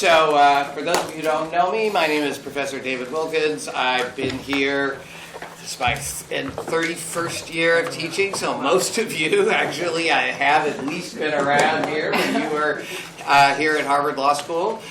So for those of you who don't know me, my name is Professor David Wilkins. I've been here, this is my 31st year of teaching, so most of you actually I have at least been around here when you were here at Harvard Law School.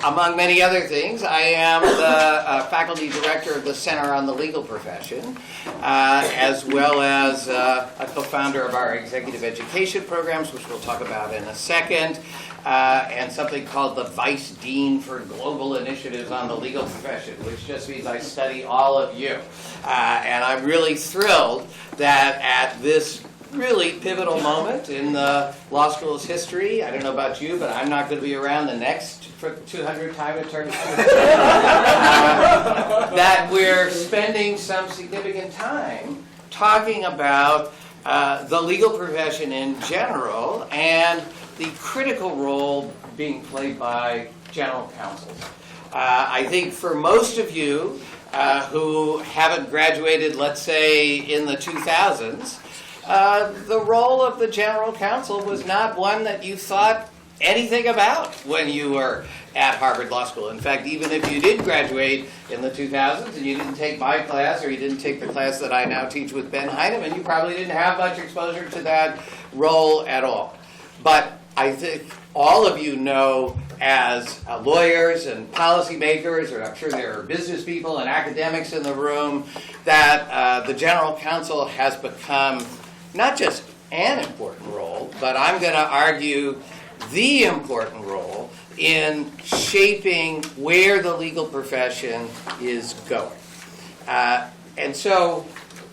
Among many other things, I am the faculty director of the Center on the Legal Profession, as well as a co-founder of our executive education programs, which we'll talk about in a second, and something called the Vice Dean for Global Initiatives on the Legal Profession, which just means I study all of you. And I'm really thrilled that at this really pivotal moment in the law school's history, I don't know about you, but I'm not going to be around the next 200-time attorney, that we're spending some significant time talking about the legal profession in general and the critical role being played by general counsels. I think for most of you who haven't graduated, let's say, in the 2000s, the role of the general counsel was not one that you thought anything about when you were at Harvard Law School. In fact, even if you did graduate in the 2000s and you didn't take my class or you didn't take the class that I now teach with Ben Heineman, you probably didn't have much exposure to that role at all. But I think all of you know, as lawyers and policymakers, or I'm sure there are business people and academics in the room, that the general counsel has become not just an important role, but I'm going to argue the important role in shaping where the legal profession is going. And so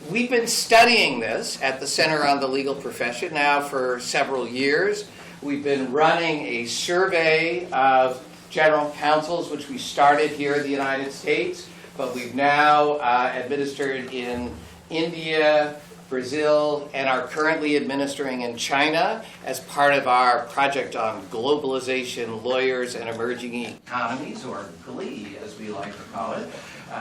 we've been studying this at the Center on the Legal Profession now for several years. We've been running a survey of general counsels, which we started here in the United States, but we've now administered in India, Brazil, and are currently administering in China as part of our project on globalization, lawyers, and emerging economies, or GLEE, as we like to call it.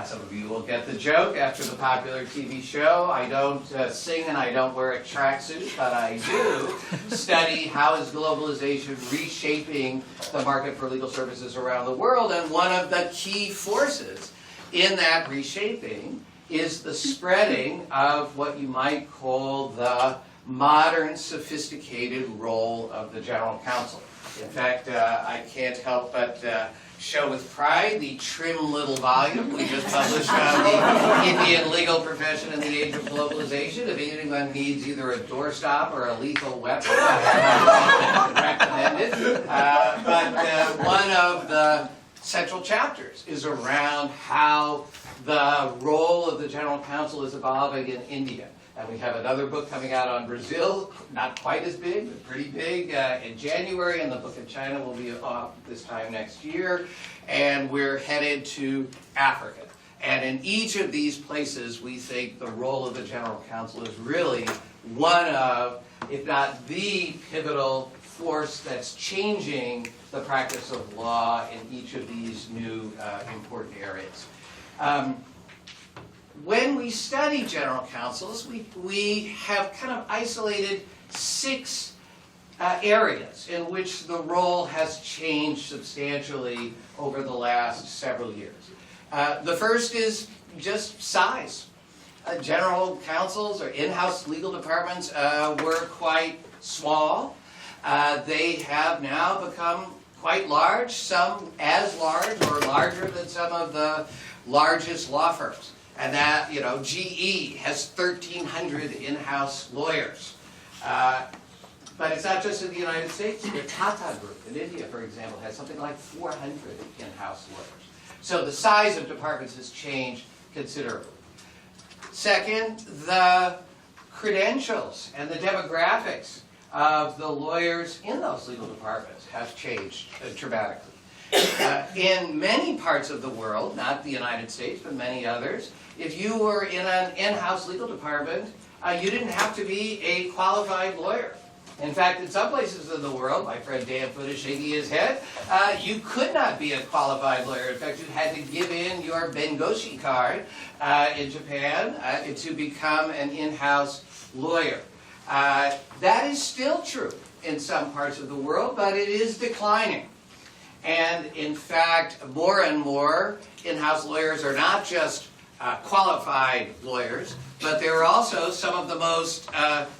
Some of you will get the joke after the popular TV show. I don't sing and I don't wear a tracksuit, but I do study how is globalization reshaping the market for legal services around the world, and one of the key forces in that reshaping is the spreading of what you might call the modern, sophisticated role of the general counsel. In fact, I can't help but show with pride the trim little volume we just published on the Indian legal profession in the age of globalization. If anyone needs either a doorstop or a lethal weapon, I recommend it. But one of the central chapters is around how the role of the general counsel is evolving in India. And we have another book coming out on Brazil, not quite as big, but pretty big, in January, and the book in China will be off this time next year. And we're headed to Africa. And in each of these places, we think the role of the general counsel is really one of, if not the pivotal force that's changing the practice of law in each of these new important areas. When we study general counsels, we have kind of isolated 6 areas in which the role has changed substantially over the last several years. The first is just size. General counsels or in-house legal departments were quite small. They have now become quite large, some as large or larger than some of the largest law firms. And that, GE has 1,300 in-house lawyers. But it's not just in the United States. The Tata Group in India, for example, has something like 400 in-house lawyers. So the size of departments has changed considerably. Second, the credentials and the demographics of the lawyers in those legal departments have changed dramatically. In many parts of the world, not the United States, but many others, if you were in an in-house legal department, you didn't have to be a qualified lawyer. In fact, in some places in the world, my friend Dan Foote is shaking his head, you could not be a qualified lawyer. In fact, you had to give in your Bengoshi card in Japan to become an in-house lawyer. That is still true in some parts of the world, but it is declining. And in fact, more and more in-house lawyers are not just qualified lawyers, but they're also some of the most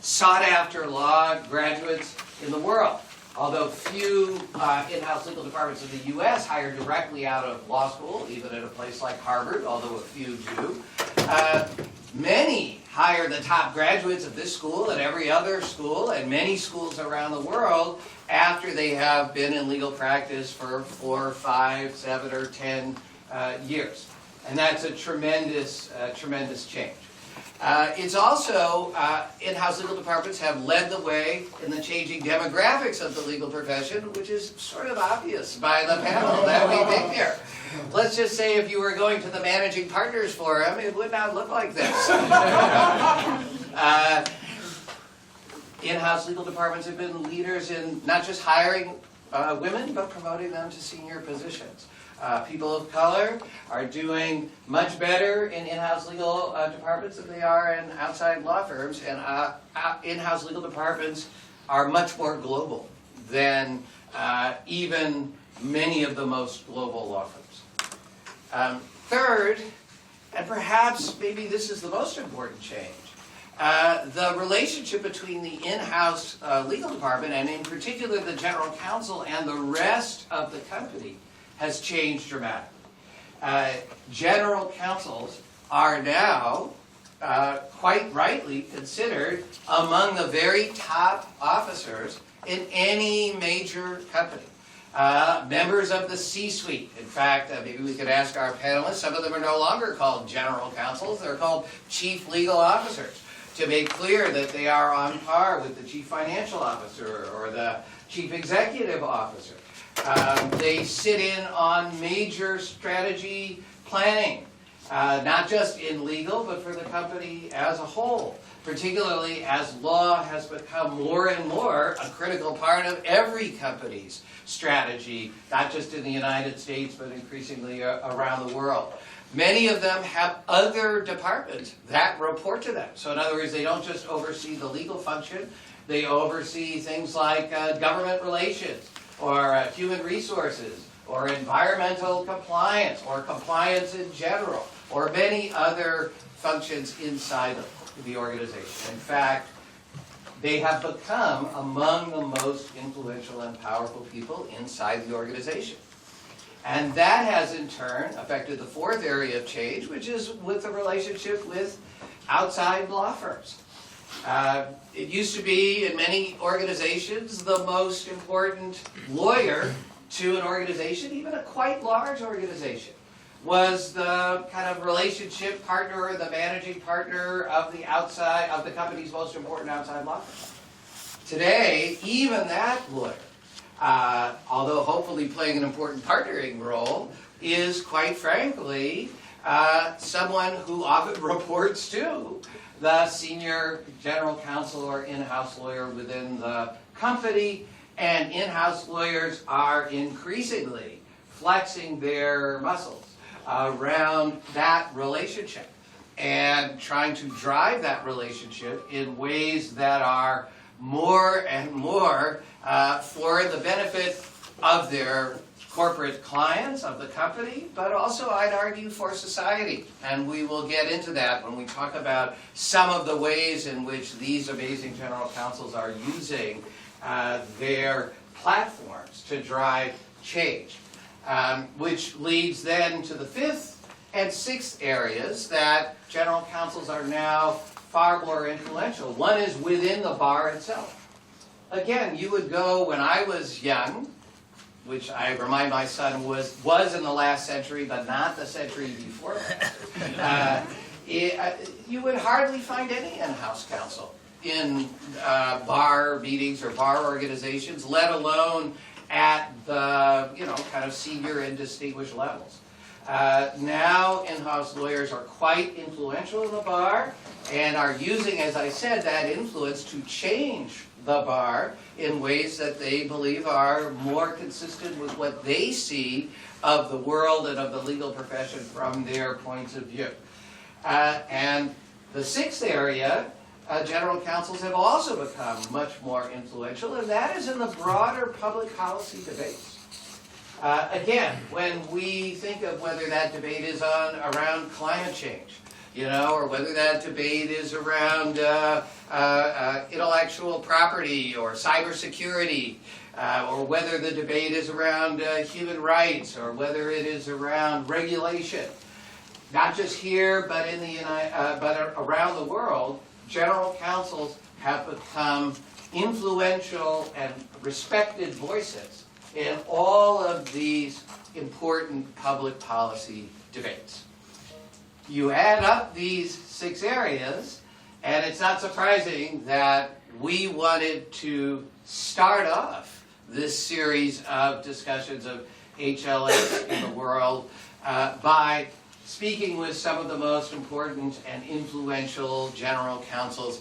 sought-after law graduates in the world. Although few in-house legal departments in the U.S. hire directly out of law school, even at a place like Harvard, although a few do, many hire the top graduates of this school and every other school and many schools around the world after they have been in legal practice for 4, 5, 7, or 10 years. And that's a tremendous change. It's also, in-house legal departments have led the way in the changing demographics of the legal profession, which is sort of obvious by the panel that we picked here. Let's just say if you were going to the managing partners forum, it would not look like this. In-house legal departments have been leaders in not just hiring women, but promoting them to senior positions. People of color are doing much better in in-house legal departments than they are in outside law firms, and in-house legal departments are much more global than even many of the most global law firms. Third, and perhaps maybe this is the most important change, the relationship between the in-house legal department, and in particular the General Counsel, and the rest of the company has changed dramatically. General Counsels are now quite rightly considered among the very top officers in any major company. Members of the C-suite. In fact, maybe we could ask our panelists, some of them are no longer called General Counsels, they're called Chief Legal Officers, to make clear that they are on par with the Chief Financial Officer or the Chief Executive Officer. They sit in on major strategy planning, not just in legal, but for the company as a whole, particularly as law has become more and more a critical part of every company's strategy, not just in the United States, but increasingly around the world. Many of them have other departments that report to them. So in other words, they don't just oversee the legal function, they oversee things like government relations, or human resources, or environmental compliance, or compliance in general, or many other functions inside of the organization. In fact, they have become among the most influential and powerful people inside the organization. And that has in turn affected the fourth area of change, which is with the relationship with outside law firms. It used to be, in many organizations, the most important lawyer to an organization, even a quite large organization, was the kind of relationship partner or the managing partner of the company's most important outside law firm. Today, even that lawyer, although hopefully playing an important partnering role, is quite frankly someone who often reports to the senior general counsel or in-house lawyer within the company, and in-house lawyers are increasingly flexing their muscles around that relationship and trying to drive that relationship in ways that are more and more for the benefit of their corporate clients, of the company, but also, I'd argue, for society. And we will get into that when we talk about some of the ways in which these amazing general counsels are using their platforms to drive change. Which leads then to the fifth and sixth areas that general counsels are now far more influential. One is within the bar itself. Again, you would go when I was young, which I remind my son was in the last century, but not the century before that. You would hardly find any in-house counsel in bar meetings or bar organizations, let alone at the kind of senior and distinguished levels. Now in-house lawyers are quite influential in the bar and are using, as I said, that influence to change the bar in ways that they believe are more consistent with what they see of the world and of the legal profession from their points of view. And the sixth area general counsels have also become much more influential, and that is in the broader public policy debates. Again, when we think of whether that debate is around climate change, or whether that debate is around intellectual property or cybersecurity, or whether the debate is around human rights, or whether it is around regulation, not just here, but but around the world, general counsels have become influential and respected voices in all of these important public policy debates. You add up these 6 areas, and it's not surprising that we wanted to start off this series of discussions of HLS in the world by speaking with some of the most important and influential general counsels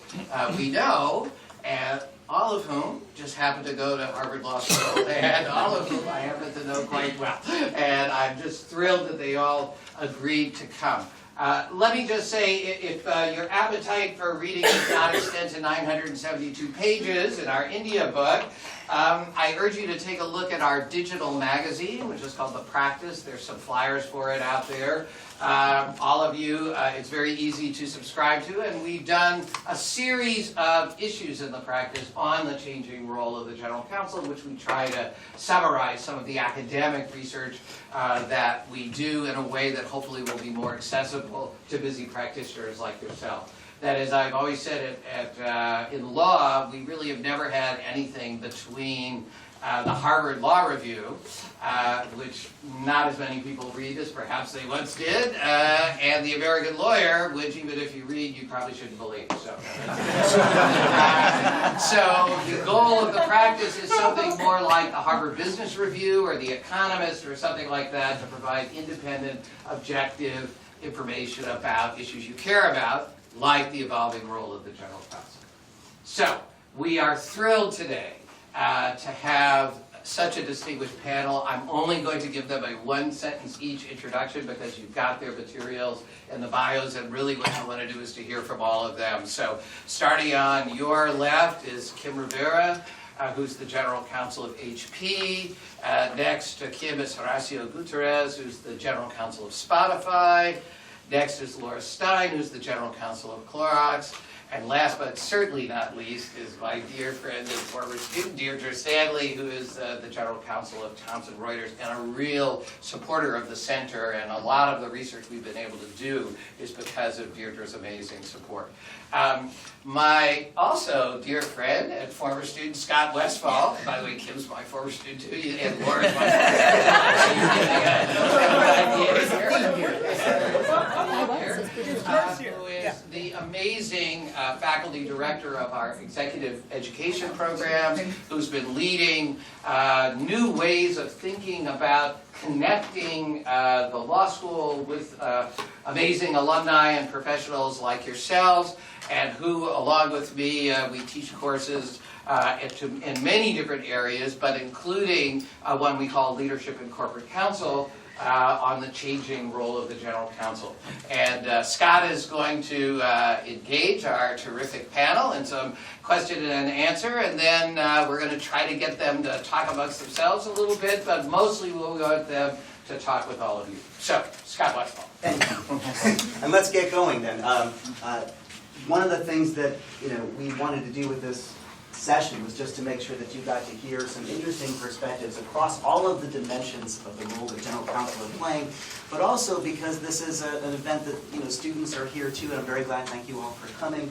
we know, and all of whom just happen to go to Harvard Law School, and all of whom I happen to know quite well. And I'm just thrilled that they all agreed to come. Let me just say, if your appetite for reading does not extend to 972 pages in our India book, I urge you to take a look at our digital magazine, which is called The Practice. There's some flyers for it out there. All of you, it's very easy to subscribe to, and we've done a series of issues in The Practice on the changing role of the General Counsel, in which we try to summarize some of the academic research that we do in a way that hopefully will be more accessible to busy practitioners like yourself. That is, I've always said in law, we really have never had anything between the Harvard Law Review, which not as many people read as perhaps they once did, and the American Lawyer, which even if you read, you probably shouldn't believe. So the goal of The Practice is something more like the Harvard Business Review or the Economist or something like that, to provide independent, objective information about issues you care about, like the evolving role of the General Counsel. So we are thrilled today to have such a distinguished panel. I'm only going to give them a 1-sentence each introduction because you've got their materials and the bios, and really what I want to do is to hear from all of them. So starting on your left is Kim Rivera, who's the General Counsel of HP. Next to Kim is Horacio Gutierrez, who's the General Counsel of Spotify. Next is Laura Stein, who's the General Counsel of Clorox. And last but certainly not least is my dear friend and former student, Deirdre Stanley, who is the General Counsel of Thomson Reuters and a real supporter of the center. And a lot of the research we've been able to do is because of Deirdre's amazing support. My also dear friend and former student, Scott Westfahl. By the way, Kim's my former student too, and Laura's my who is the amazing faculty director of our executive education program, who's been leading new ways of thinking about connecting the law school with amazing alumni and professionals like yourselves, and who, along with me, we teach courses in many different areas, but including one we call Leadership in Corporate Counsel, on the changing role of the General Counsel. And Scott is going to engage our terrific panel in some question and answer, and then we're going to try to get them to talk amongst themselves a little bit, but mostly we'll want them to talk with all of you. So, Scott Westfahl. Thank you. And let's get going then. One of the things that we wanted to do with this session was just to make sure that you got to hear some interesting perspectives across all of the dimensions of the role that General Counsel is playing, but also because this is an event that students are here too, and I'm very glad. Thank you all for coming.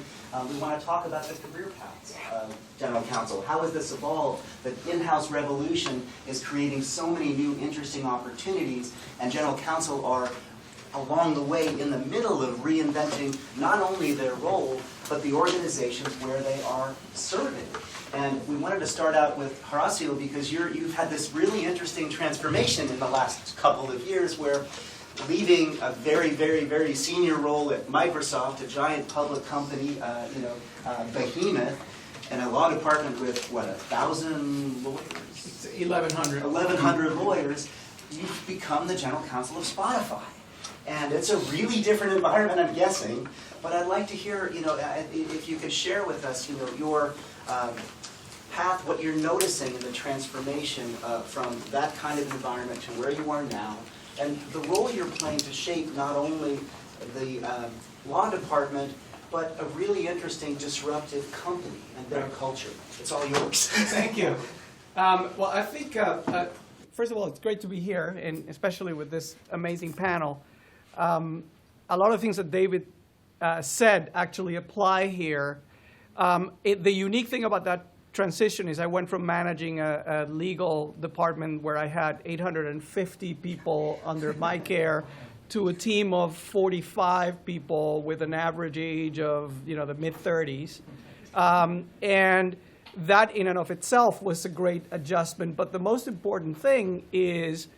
We want to talk about the career paths of General Counsel. How has this evolved? The in-house revolution is creating so many new interesting opportunities, and General Counsel are along the way in the middle of reinventing not only their role, but the organizations where they are serving. And we wanted to start out with Horacio because you've had this really interesting transformation in the last couple of years where leaving a very, very, very senior role at Microsoft, a giant public company, behemoth, and a law department with, 1,000 lawyers? 1,100. 1,100 lawyers. You've become the General Counsel of Spotify. And it's a really different environment, I'm guessing. But I'd like to hear, if you could share with us, your path, what you're noticing in the transformation from that kind of environment to where you are now, and the role you're playing to shape not only the law department, but a really interesting disruptive company and their culture. It's all yours. Thank you. Well, I think, first of all, it's great to be here, and especially with this amazing panel. A lot of things that David said actually apply here. The unique thing about that transition is I went from managing a legal department where I had 850 people under my care to a team of 45 people with an average age of the mid-30s. And that in and of itself was a great adjustment. But the most important thing is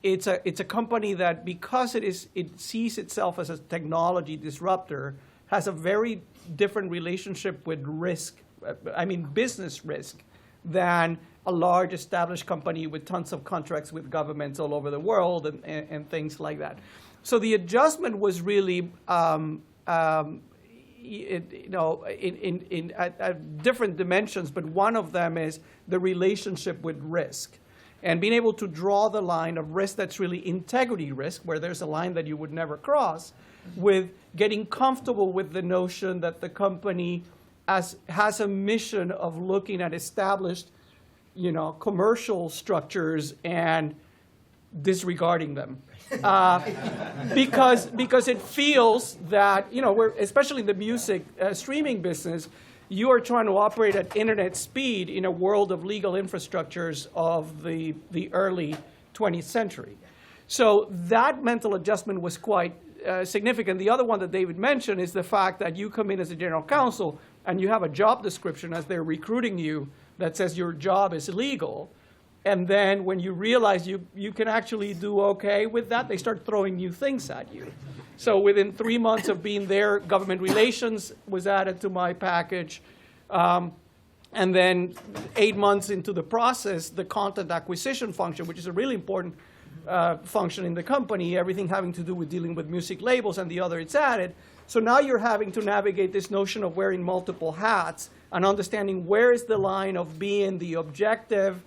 it's a company that, because it sees itself as a technology disruptor, has a very different relationship with risk, business risk, than a large established company with tons of contracts with governments all over the world and things like that. So the adjustment was really at different dimensions, but one of them is the relationship with risk. And being able to draw the line of risk that's really integrity risk, where there's a line that you would never cross, with getting comfortable with the notion that the company has a mission of looking at established commercial structures and disregarding them. Because it feels that, we're, especially in the music streaming business, you are trying to operate at internet speed in a world of legal infrastructures of the early 20th century. So that mental adjustment was quite significant. The other one that David mentioned is the fact that you come in as a general counsel and you have a job description as they're recruiting you that says your job is legal. And then when you realize you can actually do okay with that, they start throwing new things at you. So within 3 months of being there, government relations was added to my package. And then 8 months into the process, the content acquisition function, which is a really important function in the company, everything having to do with dealing with music labels and the other, it's added. So now you're having to navigate this notion of wearing multiple hats and understanding where is the line of being the objective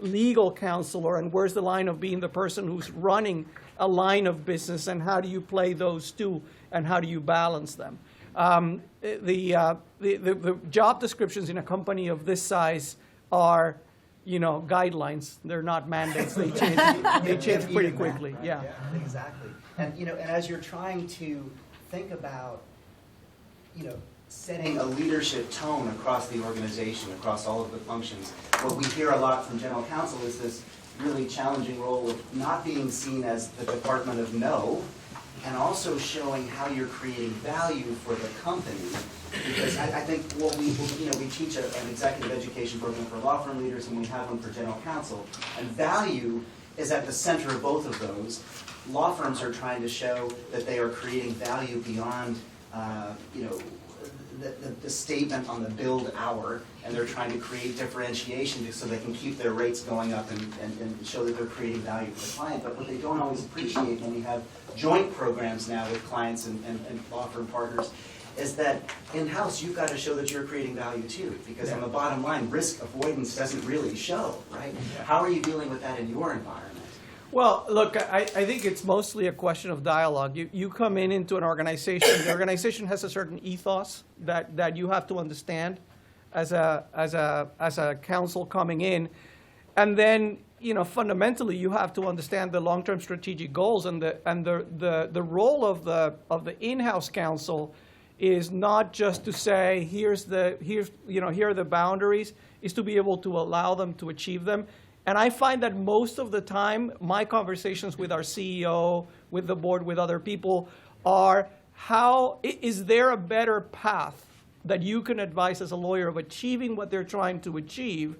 legal counselor and where's the line of being the person who's running a line of business, and how do you play those two and how do you balance them. The job descriptions in a company of this size are guidelines. They're not mandates. They change pretty quickly. Yeah, exactly. And as you're trying to think about setting a leadership tone across the organization, across all of the functions, what we hear a lot from General Counsel is this really challenging role of not being seen as the department of no, and also showing how you're creating value for the company. Because I think what we teach an executive education program for law firm leaders, and we have one for General Counsel, and value is at the center of both of those. Law firms are trying to show that they are creating value beyond, the statement on the billed hour, and they're trying to create differentiation so they can keep their rates going up and show that they're creating value for the client. But what they don't always appreciate when we have joint programs now with clients and law firm partners is that in-house you've got to show that you're creating value too, because on the bottom line, risk avoidance doesn't really show, right? How are you dealing with that in your environment? Well, look, I think it's mostly a question of dialogue. You come into an organization, the organization has a certain ethos that you have to understand as a counsel coming in. And then, fundamentally you have to understand the long-term strategic goals, and the role of the in-house counsel is not just to say here are the boundaries, is to be able to allow them to achieve them. And I find that most of the time, my conversations with our CEO, with the board, with other people, are is there a better path that you can advise as a lawyer of achieving what they're trying to achieve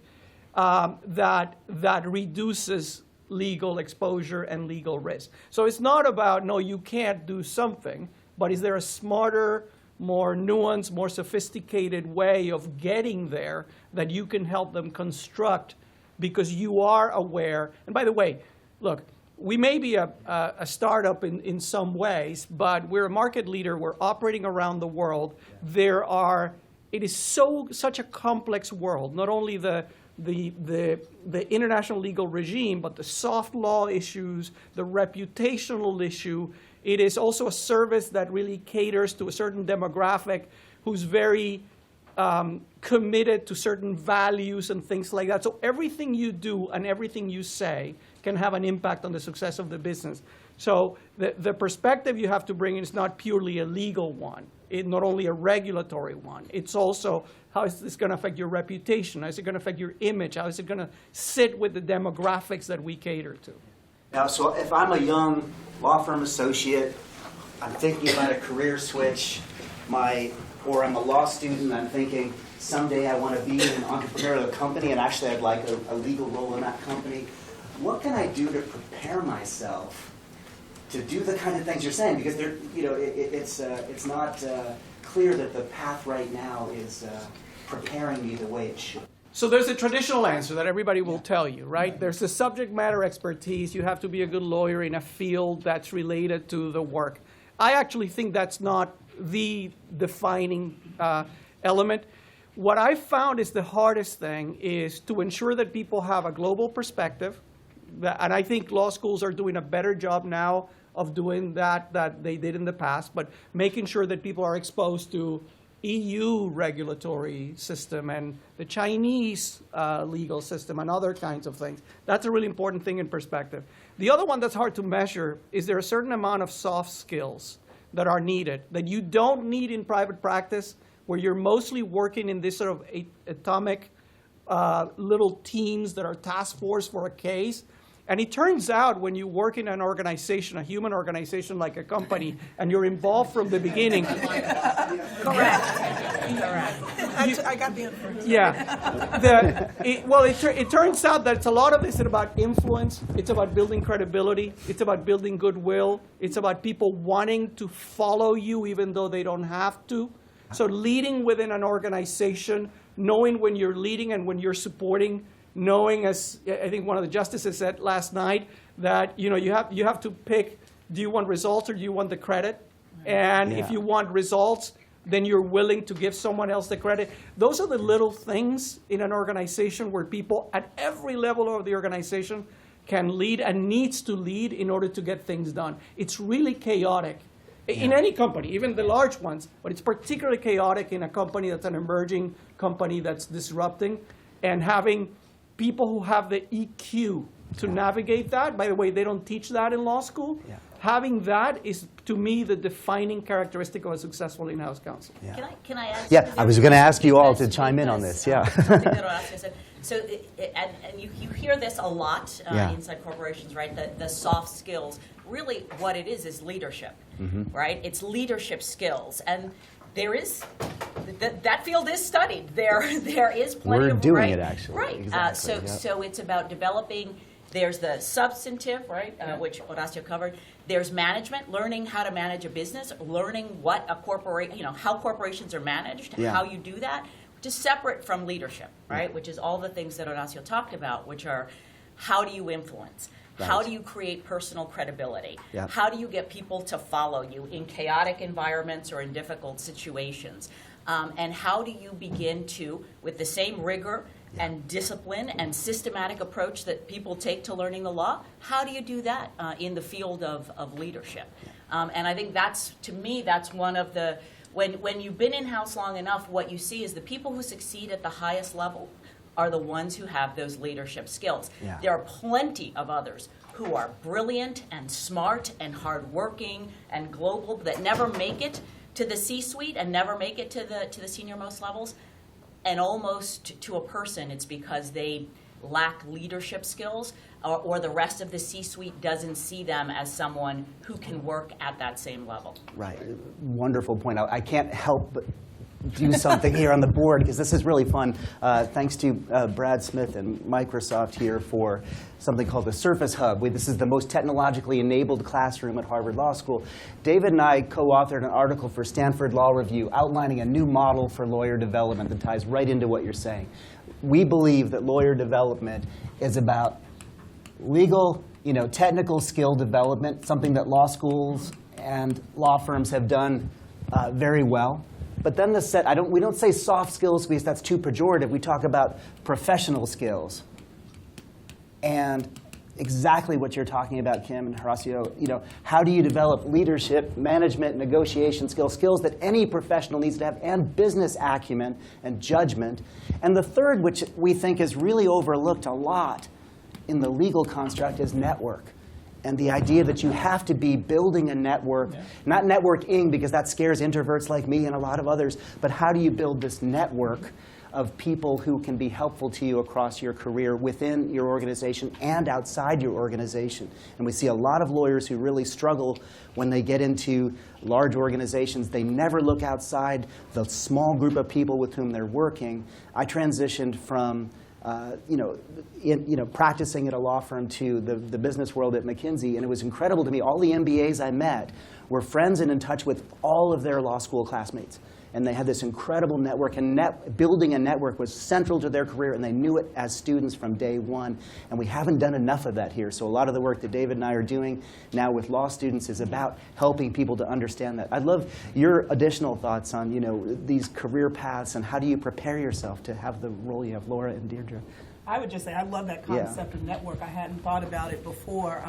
that reduces legal exposure and legal risk. So it's not about, no, you can't do something, but is there a smarter, more nuanced, more sophisticated way of getting there that you can help them construct, because you are aware. And by the way, look, we may be a startup in some ways, but we're a market leader. We're operating around the world. It is such a complex world, not only the international legal regime, but the soft law issues, the reputational issue. It is also a service that really caters to a certain demographic who's very committed to certain values and things like that. So everything you do and everything you say can have an impact on the success of the business. So the perspective you have to bring in is not purely a legal one, not only a regulatory one. It's also, how is this going to affect your reputation? How is it going to affect your image? How is it going to sit with the demographics that we cater to? Now, so if I'm a young law firm associate, I'm thinking about a career switch, or I'm a law student, I'm thinking someday I want to be in an entrepreneurial company, and actually I'd like a legal role in that company. What can I do to prepare myself to do the kind of things you're saying? Because it's not clear that the path right now is preparing me the way it should. So there's a traditional answer that everybody will tell you, right? There's the subject matter expertise. You have to be a good lawyer in a field that's related to the work. I actually think that's not the defining element. What I found is the hardest thing is to ensure that people have a global perspective. And I think law schools are doing a better job now of doing that they did in the past, but making sure that people are exposed to EU regulatory system and the Chinese legal system and other kinds of things. That's a really important thing in perspective. The other one that's hard to measure is there a certain amount of soft skills that are needed that you don't need in private practice, where you're mostly working in this sort of atomic little teams that are task force for a case. And it turns out when you work in an organization, a human organization like a company, and you're involved from the beginning. Correct. I got the influence. Yeah. It turns out that it's a lot of this is about influence. It's about building credibility. It's about building goodwill. It's about people wanting to follow you even though they don't have to. So leading within an organization, knowing when you're leading and when you're supporting, knowing, as I think one of the justices said last night, that you have to pick, do you want results or do you want the credit? And if you want results, then you're willing to give someone else the credit. Those are the little things in an organization where people at every level of the organization can lead and needs to lead in order to get things done. It's really chaotic in any company, even the large ones, but it's particularly chaotic in a company that's an emerging company that's disrupting, and having people who have the EQ to navigate that. By the way, they don't teach that in law school. Yeah. Having that is, to me, the defining characteristic of a successful in-house counsel. Yeah. Can I ask? Yeah, I was going to ask you all to chime in on this. Yeah. Something that Horacio said. So, and you hear this a lot inside corporations, right? The soft skills. Really, what it is leadership, right? It's leadership skills, and there is that field is studied. There is plenty We're of doing it actually. Right. Exactly, So it's about developing. There's the substantive, right, which Horacio covered. There's management, learning how to manage a business, learning what a corporation, how corporations are managed, how you do that, which is separate from leadership, right? Which is all the things that Horacio talked about, which are how do you influence? Right. How do you create personal credibility? Yep. How do you get people to follow you in chaotic environments or in difficult situations? And how do you begin to, with the same rigor and discipline and systematic approach that people take to learning the law, how do you do that in the field of leadership? And I think that's, to me, that's one of the, when you've been in-house long enough, what you see is the people who succeed at the highest level are the ones who have those leadership skills. Yeah. There are plenty of others who are brilliant and smart and hardworking and global that never make it to the C-suite and never make it to the senior-most levels. And almost to a person, it's because they lack leadership skills, or the rest of the C-suite doesn't see them as someone who can work at that same level. Right. Wonderful point. I can't help but do something here on the board, because this is really fun. Thanks to Brad Smith and Microsoft here for something called the Surface Hub. This is the most technologically enabled classroom at Harvard Law School. David and I co-authored an article for Stanford Law Review outlining a new model for lawyer development that ties right into what you're saying. We believe that lawyer development is about legal technical skill development, something that law schools and law firms have done very well. But then we don't say soft skills because that's too pejorative. We talk about professional skills. And exactly what you're talking about, Kim and Horacio, how do you develop leadership, management, negotiation skills that any professional needs to have, and business acumen and judgment. And the third, which we think is really overlooked a lot in the legal construct, is network. And the idea that you have to be building a network, not networking because that scares introverts like me and a lot of others, but how do you build this network of people who can be helpful to you across your career within your organization and outside your organization. And we see a lot of lawyers who really struggle when they get into large organizations. They never look outside the small group of people with whom they're working. I transitioned from practicing at a law firm to the business world at McKinsey, and it was incredible to me. All the MBAs I met were friends and in touch with all of their law school classmates. And they had this incredible network, and building a network was central to their career, and they knew it as students from day one. And we haven't done enough of that here. So a lot of the work that David and I are doing now with law students is about helping people to understand that. I'd love your additional thoughts on these career paths, and how do you prepare yourself to have the role you have, Laura and Deirdre? I would just say I love that concept of network. I hadn't thought about it before.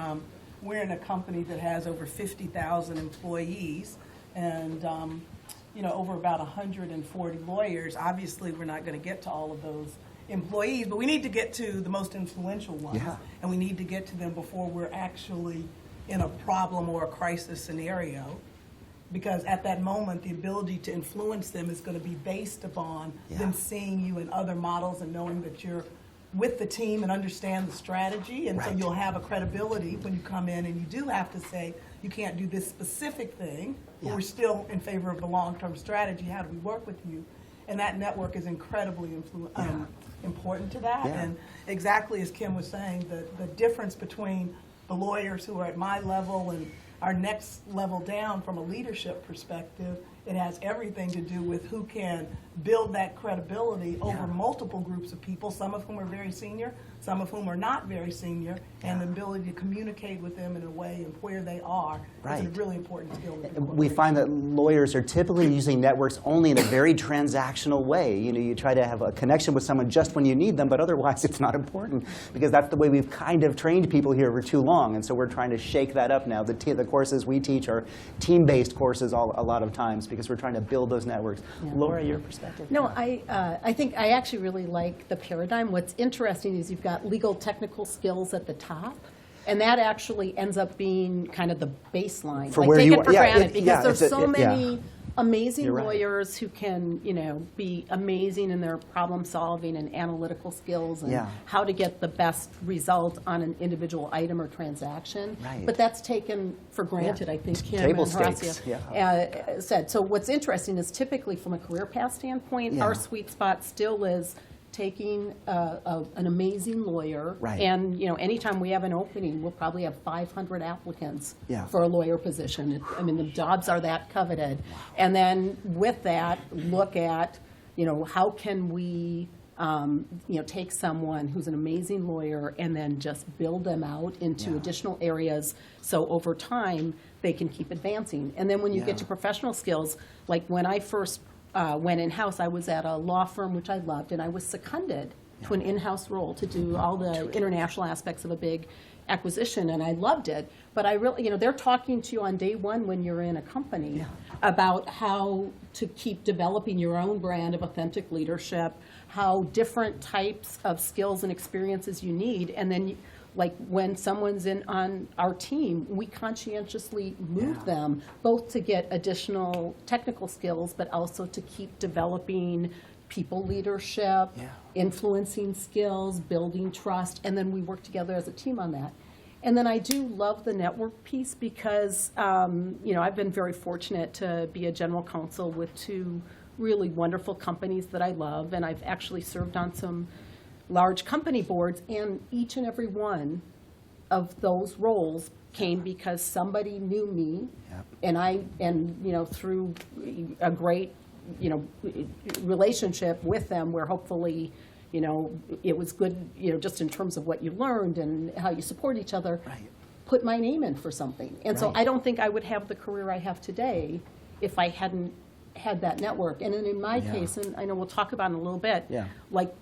We're in a company that has over 50,000 employees, and over about 140 lawyers. Obviously, we're not going to get to all of those employees, but we need to get to the most influential ones, and we need to get to them before we're actually in a problem or a crisis scenario, because at that moment, the ability to influence them is going to be based upon them seeing you in other models and knowing that you're with the team and understand the strategy, and so you'll have a credibility when you come in, and you do have to say, you can't do this specific thing, but we're still in favor of the long-term strategy. How do we work with you? And that network is incredibly important to that. And exactly as Kim was saying, the difference between the lawyers who are at my level and our next level down from a leadership perspective, it has everything to do with who can build that credibility over multiple groups of people, some of whom are very senior, some of whom are not very senior, and the ability to communicate with them in a way and where they are is a really important skill. We find that lawyers are typically using networks only in a very transactional way. You try to have a connection with someone just when you need them, but otherwise it's not important, because that's the way we've kind of trained people here for too long. And so we're trying to shake that up now. The courses we teach are team-based courses a lot of times, because we're trying to build those networks. Laura, your perspective? No, I think I actually really like the paradigm. What's interesting is you've got legal technical skills at the top, and that actually ends up being kind of the baseline. For like, where take you it are. for granted, because there's so yeah. many amazing You're right. lawyers who can, be amazing in their problem solving and analytical skills and how to get the best result on an individual item or transaction. Right. But that's taken for granted, I think Kim Table and Horacio stakes, said. So what's interesting is typically from a career path standpoint, our sweet spot still is taking an amazing lawyer, and anytime we have an opening, we'll probably have 500 applicants for a lawyer position. I mean, the jobs are that coveted, and then with that, look at how can we take someone who's an amazing lawyer and then just build them out into additional areas, so over time they can keep advancing. And then when you get to professional skills, like when I first went in-house, I was at a law firm, which I loved, and I was seconded to an in-house role to do all the international aspects of a big acquisition, and I loved it. But I really, they're talking to you on day one when you're in a company about how to keep developing your own brand of authentic leadership, how different types of skills and experiences you need, and then like when someone's on our team, we conscientiously move them both to get additional technical skills, but also to keep developing people leadership, influencing skills, building trust, and then we work together as a team on that. And then I do love the network piece because, I've been very fortunate to be a general counsel with two really wonderful companies that I love, and I've actually served on some large company boards, and each and every one of those roles came because somebody knew me, and through a great relationship with them, where hopefully you know, it was good, you know, just in terms of what you learned and how you support each other. Right. Put my name in for something. And so Right. I don't think I would have the career I have today if I hadn't had that network. And then in my case, and I know we'll talk about it in a little bit, like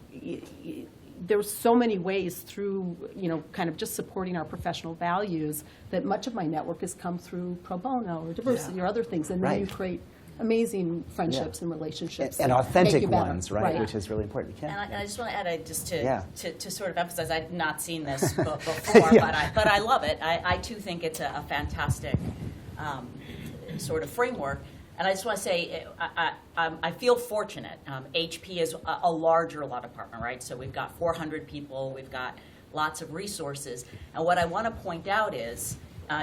there's so many ways through, you know, kind of just supporting our professional values that much of my network has come through pro bono or diversity or other things. And then you create amazing friendships and relationships. And that authentic make you better. ones, right? Which is really important. And I just want to add, just Yeah. to sort of emphasize, I've not seen this before, but I love it. I too think it's a fantastic sort of framework. And I just want to say, I feel fortunate. HP is a larger law department, right? So we've got 400 people, we've got lots of resources. And what I want to point out is,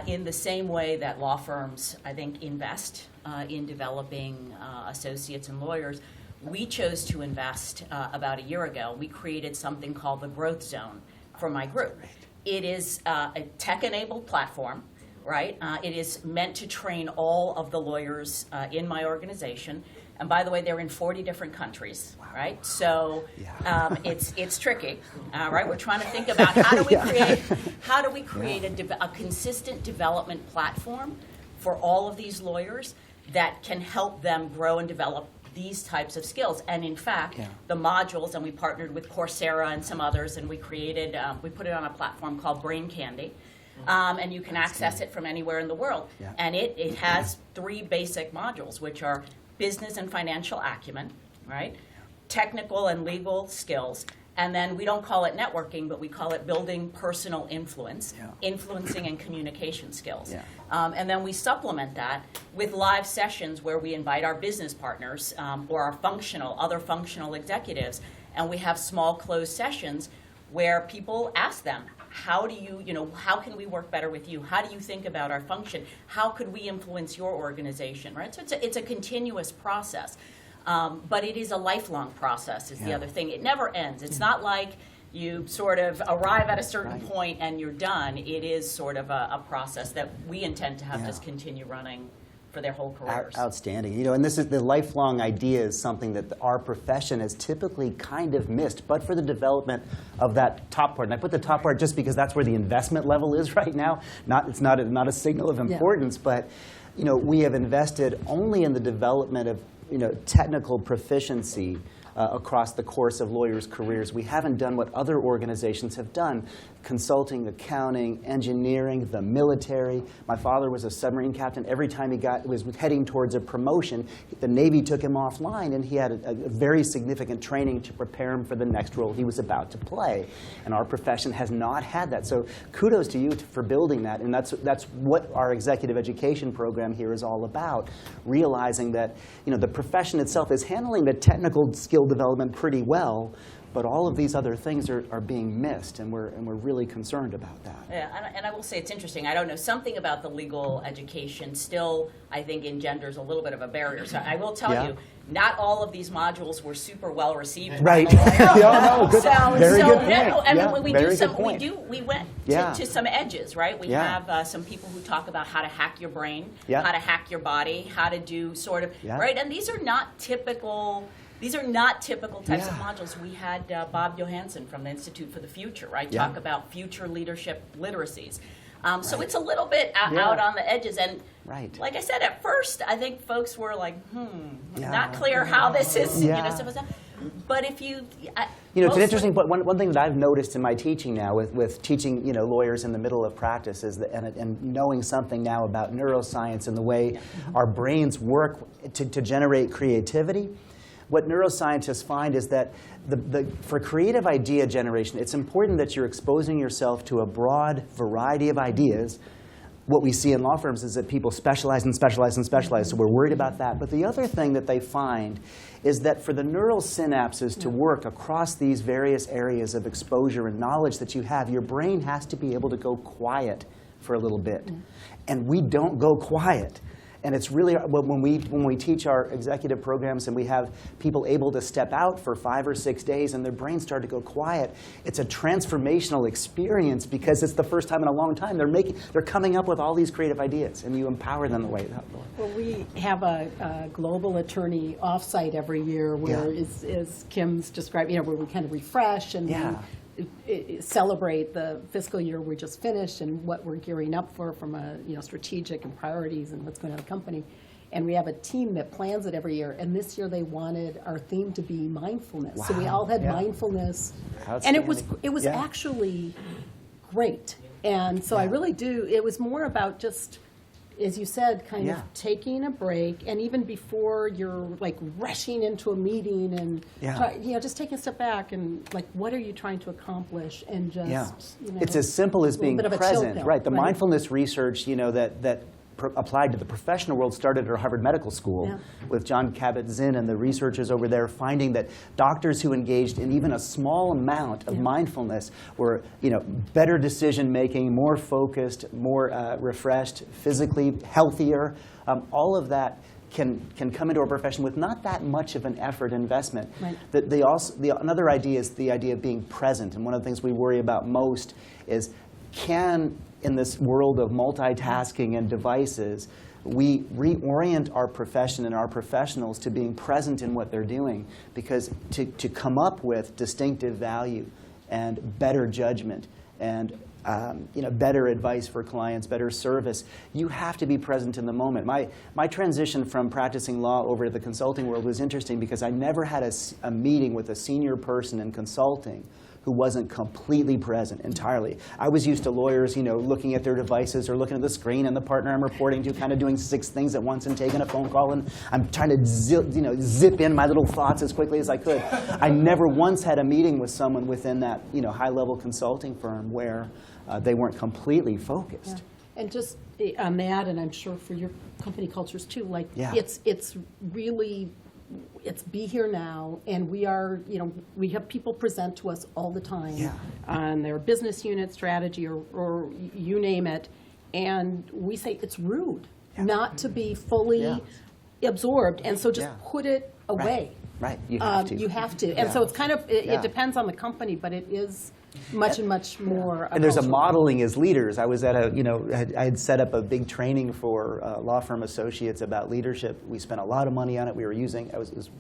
in the same way that law firms, I think, invest in developing associates and lawyers, we chose to invest about a year ago. We created something called the Growth Zone for my group. It is a tech-enabled platform, right? It is meant to train all of the lawyers in my organization. And by the way, they're in 40 different countries, right? So it's tricky, right? We're trying to think about how do we create a consistent development platform for all of these lawyers that can help them grow and develop these types of skills. And in fact, the modules, and we partnered with Coursera and some others, and we created, we put it on a platform called Brain Candy. And you can access it from anywhere in the world. And it has 3 basic modules, which are business and financial acumen, right? Technical and legal skills. And then we don't call it networking, but we call it building personal influence, influencing and communication skills. And then we supplement that with live sessions where we invite our business partners or our other functional executives, and we have small closed sessions where people ask them, how do you, how can we work better with you? How do you think about our function? How could we influence your organization, right? So it's a continuous process. But it is a lifelong process is the other thing. It never ends. It's not like you sort of arrive at a certain point and you're done. It is sort of a process that we intend to have just continue running for their whole careers. Outstanding. And this is the lifelong idea is something that our profession has typically kind of missed, but for the development of that top part. And I put the top part just because that's where the investment level is right now. It's not a signal of importance, but we have invested only in the development of technical proficiency across the course of lawyers' careers. We haven't done what other organizations have done, consulting, accounting, engineering, the military. My father was a submarine captain. Every time he was heading towards a promotion, the Navy took him offline, and he had a very significant training to prepare him for the next role he was about to play. And our profession has not had that. So kudos to you for building that. And that's what our executive education program here is all about, realizing that the profession itself is handling the technical skill development pretty well, but all of these other things are being missed, and we're really concerned about that. Yeah, and I will say it's interesting. I don't know, something about the legal education still, I think, engenders a little bit of a barrier. So I will tell you, not all of these modules were super well received. Right. Good. Very good point. No, I mean, we went Yeah. to some edges, right? We have some people who talk about how to hack your brain, how to hack your body, how to do sort of, right? And these are not typical. These are not typical types of modules. We had Bob Johansson from the Institute for the Future, right, talk about future leadership literacies. So it's a little bit out on the edges. And like I said, at first, I think folks were like, not clear how this is, But if you... it's an interesting point. One thing that I've noticed in my teaching now with teaching lawyers in the middle of practice is that, and knowing something now about neuroscience and the way our brains work to generate creativity. What neuroscientists find is that for creative idea generation, it's important that you're exposing yourself to a broad variety of ideas. What we see in law firms is that people specialize and specialize and specialize, so we're worried about that. But the other thing that they find is that for the neural synapses to work across these various areas of exposure and knowledge that you have, your brain has to be able to go quiet for a little bit. And we don't go quiet. And it's really, when we teach our executive programs and we have people able to step out for 5 or 6 days and their brains start to go quiet, it's a transformational experience because it's the first time in a long time they're coming up with all these creative ideas, and you empower them the way that. Well, we have a global attorney offsite every year where, as Kim's described, where we kind of refresh and celebrate the fiscal year we just finished and what we're gearing up for from a strategic and priorities and what's going on in the company. And we have a team that plans it every year. And this year they wanted our theme to be mindfulness. Wow. So we all had mindfulness, and it was actually great. And so I really do. It was more about just, as you said, kind of taking a break, and even before you're like rushing into a meeting, and just taking a step back and like, what are you trying to accomplish, and just it's as simple as being present, right? The right. mindfulness research, that applied to the professional world started at Harvard Medical School with John Kabat-Zinn and the researchers over there finding that doctors who engaged in even a small amount of mindfulness were, better decision making, more focused, more refreshed, physically healthier. All of that can come into our profession with not that much of an effort investment. Right. Another idea is the idea of being present, and one of the things we worry about most is in this world of multitasking and devices, we reorient our profession and our professionals to being present in what they're doing, because to come up with distinctive value and better judgment and better advice for clients, better service, you have to be present in the moment. My transition from practicing law over to the consulting world was interesting because I never had a meeting with a senior person in consulting who wasn't completely present entirely. I was used to lawyers, looking at their devices or looking at the screen, and the partner I'm reporting to kind of doing 6 things at once and taking a phone call, and I'm trying to zip in my little thoughts as quickly as I could. I never once had a meeting with someone within that high-level consulting firm where they weren't completely focused. And just on that, and I'm sure for your company cultures too, it's really, it's be here now, and we are, we have people present to us all the time on their business unit strategy or you name it, and we say it's rude not to be fully absorbed, and so just put it away. Right. You have to. You have to. And so it's kind of, it depends on the company, but it is much and much more. And there's a modeling as leaders. I was at I had set up a big training for law firm associates about leadership. We spent a lot of money on it. We were using,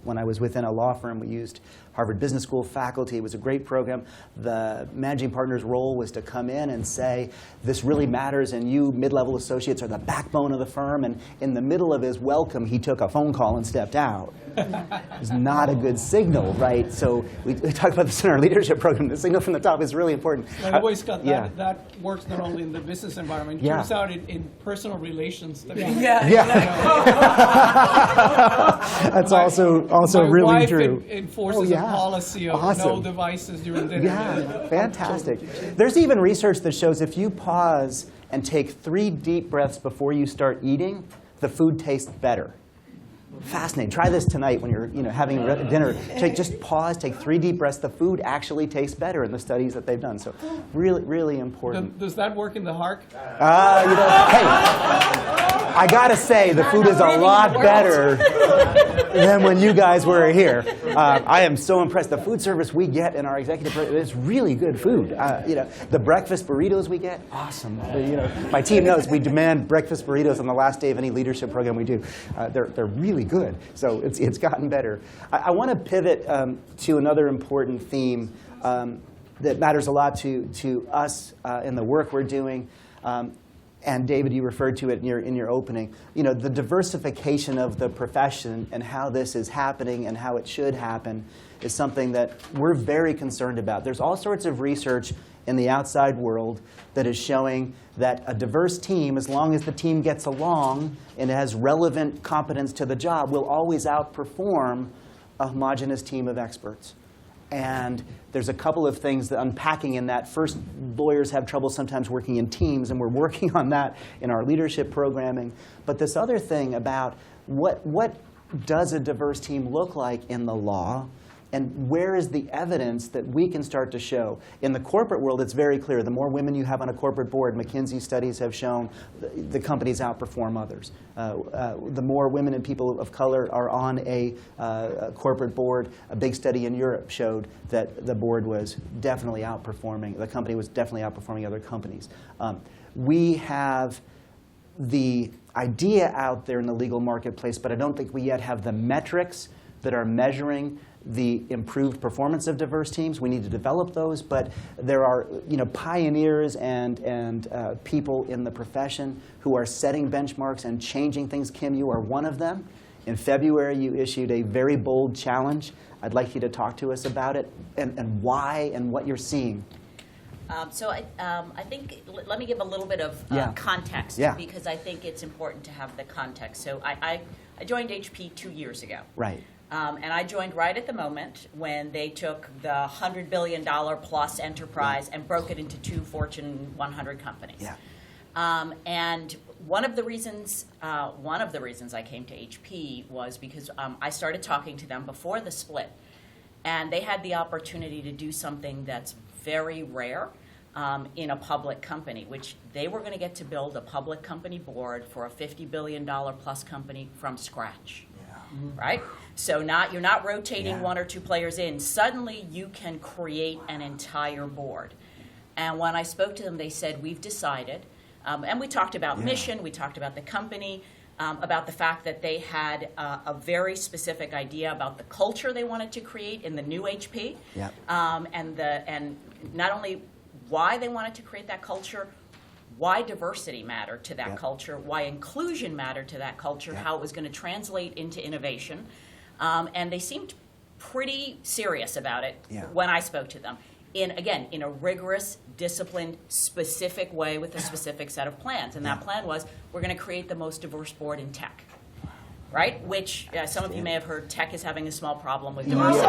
when I was within a law firm, we used Harvard Business School faculty. It was a great program. The managing partner's role was to come in and say, this really matters, and you mid-level associates are the backbone of the firm. And in the middle of his welcome, he took a phone call and stepped out. It was not a good signal, right? So we talk about this in our leadership program. The signal from the top is really important. By the way, Scott, that works not only in the business environment, it turns out in personal relations. That's also really wife true. Enforces a policy of no devices during dinner. Yeah, fantastic. There's even research that shows if you pause and take 3 deep breaths before you start eating, the food tastes better. Fascinating. Try this tonight when you're having dinner. Just pause, take 3 deep breaths. The food actually tastes better in the studies that they've done. So really, really important. Does that work in the HARC? Hey, I got to say, the food is a lot better than when you guys were here. I am so impressed. The food service we get in our executive program is really good food. The breakfast burritos we get, awesome. My team knows we demand breakfast burritos on the last day of any leadership program we do. They're really good. So it's gotten better. I want to pivot to another important theme that matters a lot to us in the work we're doing. And David, you referred to it in your opening. The diversification of the profession and how this is happening and how it should happen is something that we're very concerned about. There's all sorts of research in the outside world that is showing that a diverse team, as long as the team gets along and has relevant competence to the job, will always outperform a homogeneous team of experts. And there's a couple of things that unpacking in that. First, lawyers have trouble sometimes working in teams, and we're working on that in our leadership programming. But this other thing about what does a diverse team look like in the law, And where is the evidence that we can start to show? In the corporate world, it's very clear. The more women you have on a corporate board, McKinsey studies have shown the companies outperform others. The more women and people of color are on a corporate board, a big study in Europe showed that the board was definitely outperforming, the company was definitely outperforming other companies. We have the idea out there in the legal marketplace, but I don't think we yet have the metrics that are measuring the improved performance of diverse teams. We need to develop those, but there are pioneers and people in the profession who are setting benchmarks and changing things. Kim, you are one of them. In February, you issued a very bold challenge. I'd like you to talk to us about it and why and what you're seeing. So I think, let me give a little bit of context, because I think it's important to have the context. So I joined HP 2 years ago. Right. And I joined right at the moment when they took the $100 billion plus enterprise and broke it into 2 Fortune 100 companies. Yeah. And one of the reasons I came to HP was because I started talking to them before the split, and they had the opportunity to do something that's very rare in a public company, which they were going to get to build a public company board for a $50 billion plus company from scratch. Right? So you're not rotating 1 or 2 players in. Suddenly you can create an entire board. And when I spoke to them, they said, we've decided, and we talked about mission, we talked about the company, about the fact that they had a very specific idea about the culture they wanted to create in the new HP, and not only why they wanted to create that culture, why diversity mattered to that culture, why inclusion mattered to that culture, how it was going to translate into innovation. And they seemed pretty serious about it when I spoke to them. In a rigorous, disciplined, specific way with a specific set of plans. And that plan was, we're going to create the most diverse board in tech. Right? Which some of you may have heard, tech is having a small problem with diversity.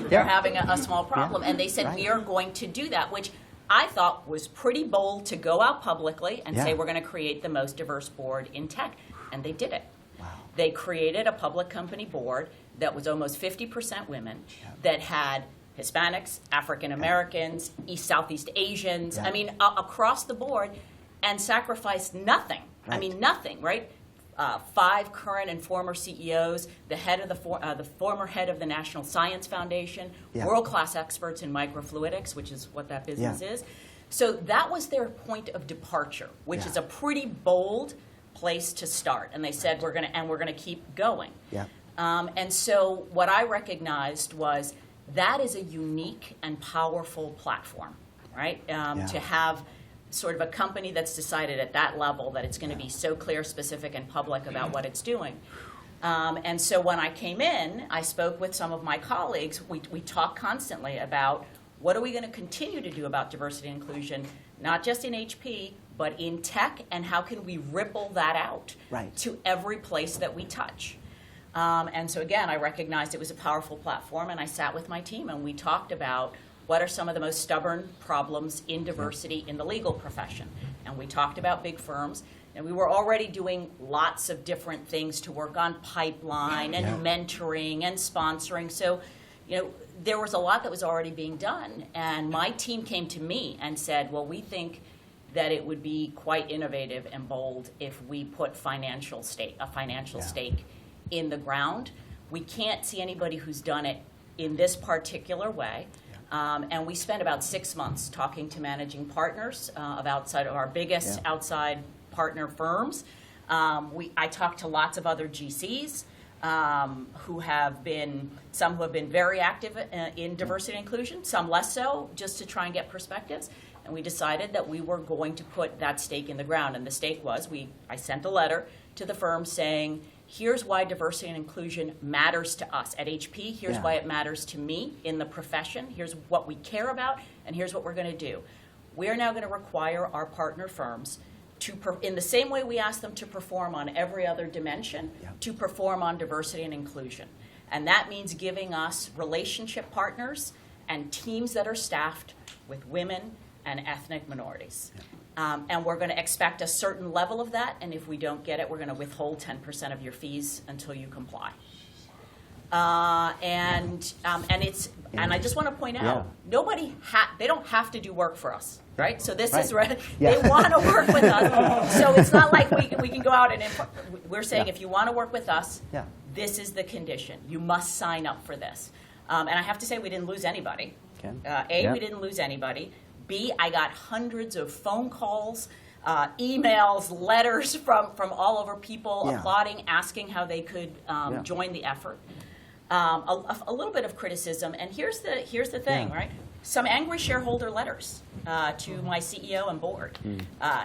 They're having a small problem. And they said, we are going to do that, which I thought was pretty bold to go out publicly and say we're going to create the most diverse board in tech. And they did it. Wow. They created a public company board that was almost 50% women, that had Hispanics, African Americans, Southeast Asians, I mean, across the board, and sacrificed nothing. Right. I mean, nothing, right? 5 current and former CEOs, the head of the former head of the National Science Foundation, world-class experts in microfluidics, which is what that business is. So that was their point of departure, which is a pretty bold place to start. And they said, we're going to keep going. Yeah. And so what I recognized was that is a unique and powerful platform, right? To have sort of a company that's decided at that level that it's going to be so clear, specific, and public about what it's doing. And so when I came in, I spoke with some of my colleagues. We talk constantly about what are we going to continue to do about diversity and inclusion, not just in HP, but in tech, and how can we ripple that out to every place that we touch. And so again, I recognized it was a powerful platform, and I sat with my team and we talked about what are some of the most stubborn problems in diversity in the legal profession. And we talked about big firms, and we were already doing lots of different things to work on pipeline and mentoring and sponsoring. So, there was a lot that was already being done. And my team came to me and said, well, we think that it would be quite innovative and bold if we put a financial stake in the ground. We can't see anybody who's done it in this particular way. And we spent about 6 months talking to managing partners of our biggest outside partner firms. I talked to lots of other GCs who have been very active in diversity and inclusion, some less so, just to try and get perspectives. And we decided that we were going to put that stake in the ground. And the stake was, I sent a letter to the firm saying, here's why diversity and inclusion matters to us at HP. Here's why it matters to me in the profession. Here's what we care about, and here's what we're going to do. We're now going to require our partner firms to, in the same way we ask them to perform on every other dimension, to perform on diversity and inclusion. And that means giving us relationship partners and teams that are staffed with women and ethnic minorities. And we're going to expect a certain level of that, and if we don't get it, we're going to withhold 10% of your fees until you comply. And I just want to point out, they don't have to do work for us, right? So this is they want to work with us. So it's not like we can go out and we're saying if you want to work with us, this is the condition. You must sign up for this. And I have to say we didn't lose anybody. We didn't lose anybody. B, I got hundreds of phone calls, emails, letters from all over, people applauding, asking how they could join the effort. A little bit of criticism, and here's the thing, right? Some angry shareholder letters to my CEO and board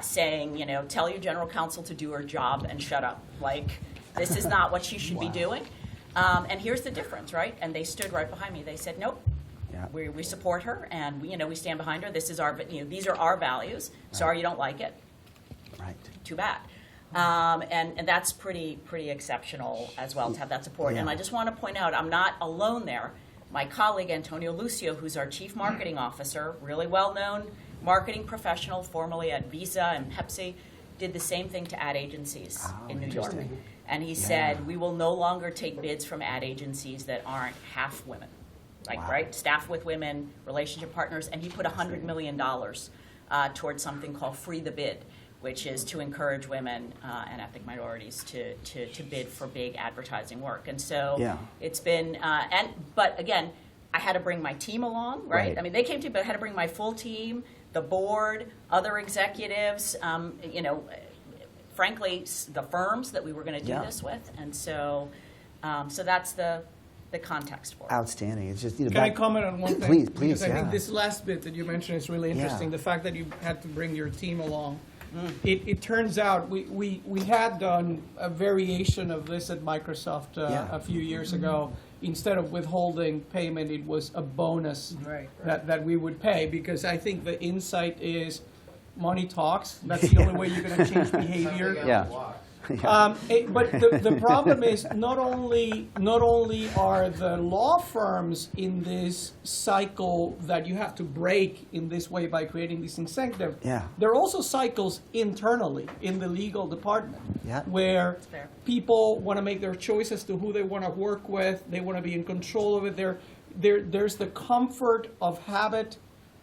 saying, tell your general counsel to do her job and shut up. Like, this is not what she should be doing. And here's the difference, right? And they stood right behind me. They said, nope. We support her, and we stand behind her. This is our, these are our values. Sorry you don't like it. Right. Too bad. And that's pretty exceptional as well to have that support. And I just want to point out, I'm not alone there. My colleague Antonio Lucio, who's our chief marketing officer, really well-known marketing professional, formerly at Visa and Pepsi, did the same thing to ad agencies in New York. And he said, we will no longer take bids from ad agencies that aren't half women. Right, staff with women, relationship partners, and he put $100 million towards something called Free the Bid, which is to encourage women and ethnic minorities to bid for big advertising work. And so it's been, but again, I had to bring my team along, right? I mean, they came to me, but I had to bring my full team, the board, other executives, frankly, the firms that we were going to do this with. And so, so that's the context for it. Outstanding. It's just, Can I comment on one thing? Please, because I think this last bit that you mentioned is really interesting. The fact that you had to bring your team along. It turns out we had done a variation of this at Microsoft a few years ago. Instead of withholding payment, it was a bonus that we would pay, because I think the insight is money talks. That's the only way you're going to change behavior. But the problem is not only are the law firms in this cycle that you have to break in this way by creating this incentive, there are also cycles internally in the legal department where people want to make their choices to who they want to work with. They want to be in control of it. There's the comfort of habit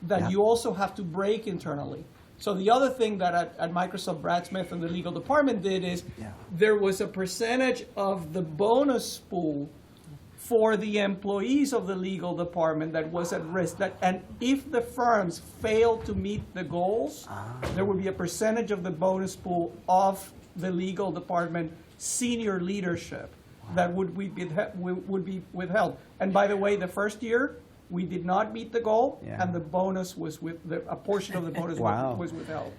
that you also have to break internally. So the other thing that at Microsoft, Brad Smith and the legal department did is there was a percentage of the bonus pool for the employees of the legal department that was at risk. And if the firms failed to meet the goals, there would be a percentage of the bonus pool of the legal department senior leadership that would be withheld. And by the way, the first year, we did not meet the goal, and the bonus was a portion of the bonus was withheld.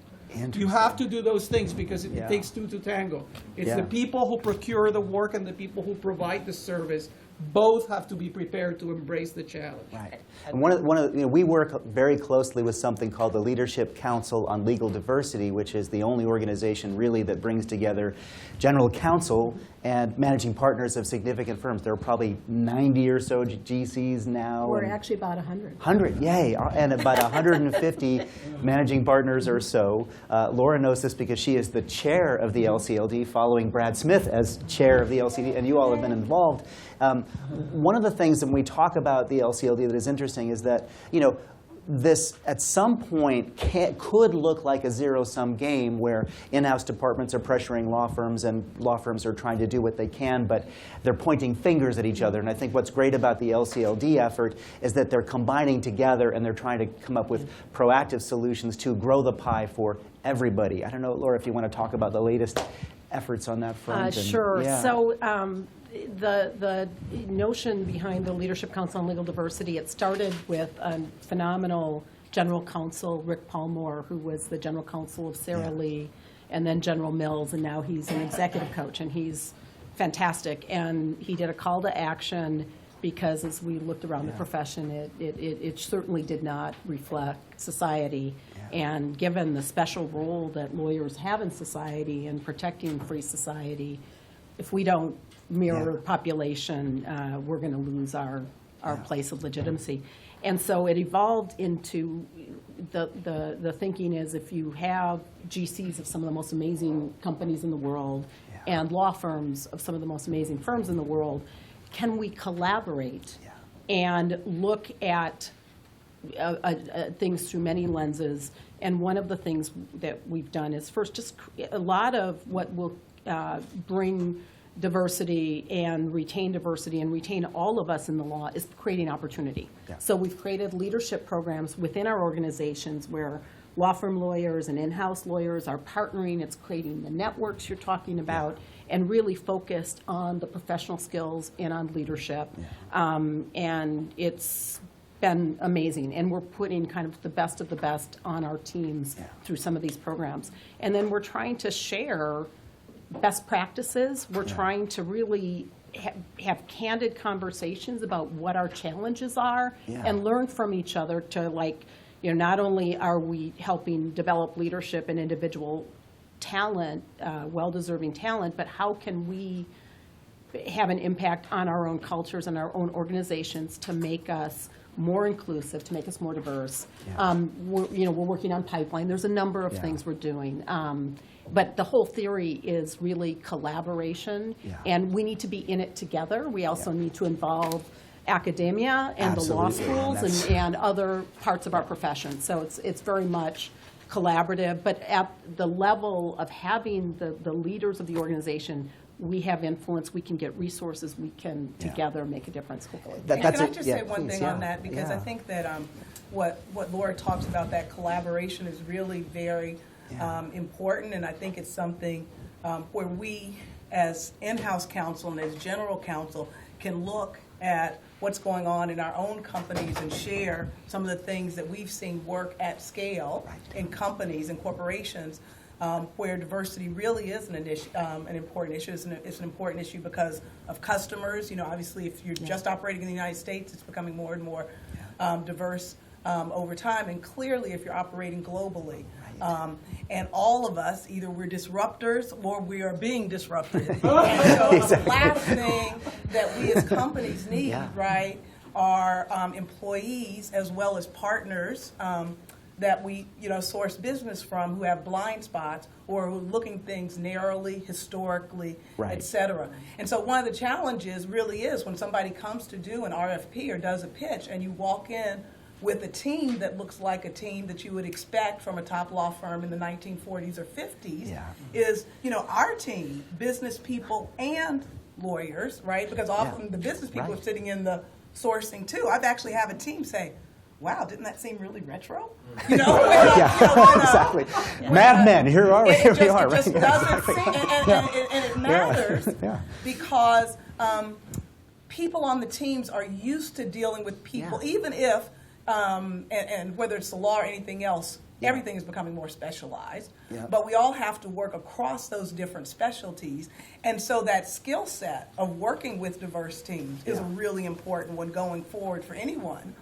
You have to do those things because it takes two to tango. It's the people who procure the work and the people who provide the service. Both have to be prepared to embrace the challenge. Right. And one of we work very closely with something called the Leadership Council on Legal Diversity, which is the only organization really that brings together general counsel and managing partners of significant firms. There are probably 90 or so GCs now. We're actually about 100. 100, yay, and about 150 managing partners or so. Laura knows this because she is the chair of the LCLD, following Brad Smith as chair of the LCD, and you all have been involved. One of the things when we talk about the LCLD that is interesting is that, this at some point could look like a zero-sum game where in-house departments are pressuring law firms and law firms are trying to do what they can, but they're pointing fingers at each other. And I think what's great about the LCLD effort is that they're combining together and they're trying to come up with proactive solutions to grow the pie for everybody. I don't know, Laura, if you want to talk about the latest efforts on that front. Sure. So the notion behind the Leadership Council on Legal Diversity, it started with a phenomenal general counsel, Rick Palmore, who was the general counsel of Sara Lee, and then General Mills, and now he's an executive coach, and he's fantastic. And he did a call to action because as we looked around the profession, it certainly did not reflect society. And given the special role that lawyers have in society and protecting free society, if we don't mirror population, we're going to lose our place of legitimacy. And so it evolved into the thinking is if you have GCs of some of the most amazing companies in the world and law firms of some of the most amazing firms in the world, can we collaborate and look at things through many lenses? And one of the things that we've done is first, just a lot of what will bring diversity and retain all of us in the law is creating opportunity. So we've created leadership programs within our organizations where law firm lawyers and in-house lawyers are partnering. It's creating the networks you're talking about and really focused on the professional skills and on leadership. And it's been amazing. And we're putting kind of the best of the best on our teams through some of these programs. And then we're trying to share best practices. We're trying to really have candid conversations about what our challenges are and learn from each other to, like, you know, not only are we helping develop leadership and individual talent, well-deserving talent, but how can we have an impact on our own cultures and our own organizations to make us more inclusive, to make us more diverse. We're working on pipeline. There's a number of things we're doing. But the whole theory is really collaboration, and we need to be in it together. We also need to involve academia and the law schools and other parts of our profession. So it's very much collaborative, but at the level of having the leaders of the organization, we have influence, we can get resources, we can together make a difference, hopefully. Can I just say one thing on that? Because I think that what Laura talks about, that collaboration, is really very important, and I think it's something where we as in-house counsel and as general counsel can look at what's going on in our own companies and share some of the things that we've seen work at scale in companies and corporations where diversity really is an important issue. It's an important issue because of customers. You know, obviously, if you're just operating in the United States, it's becoming more and more diverse over time, and clearly if you're operating globally. And all of us, either we're disruptors or we are being disrupted. And so the last thing that we as companies need, are employees as well as partners that we, source business from, who have blind spots or who are looking things narrowly, historically, et cetera. And so one of the challenges really is when somebody comes to do an RFP or does a pitch and you walk in with a team that looks like a team that you would expect from a top law firm in the 1940s or 50s, is, our team, business people and lawyers, right? Because often the business people are sitting in the sourcing too. I've actually have a team say, wow, didn't that seem really retro? Exactly. Mad Men, here we are. It just doesn't seem, and it matters because people on the teams are used to dealing with people, even if, and whether it's the law or anything else, everything is becoming more specialized. But we all have to work across those different specialties. And so that skill set of working with diverse teams is a really important one going forward for anyone.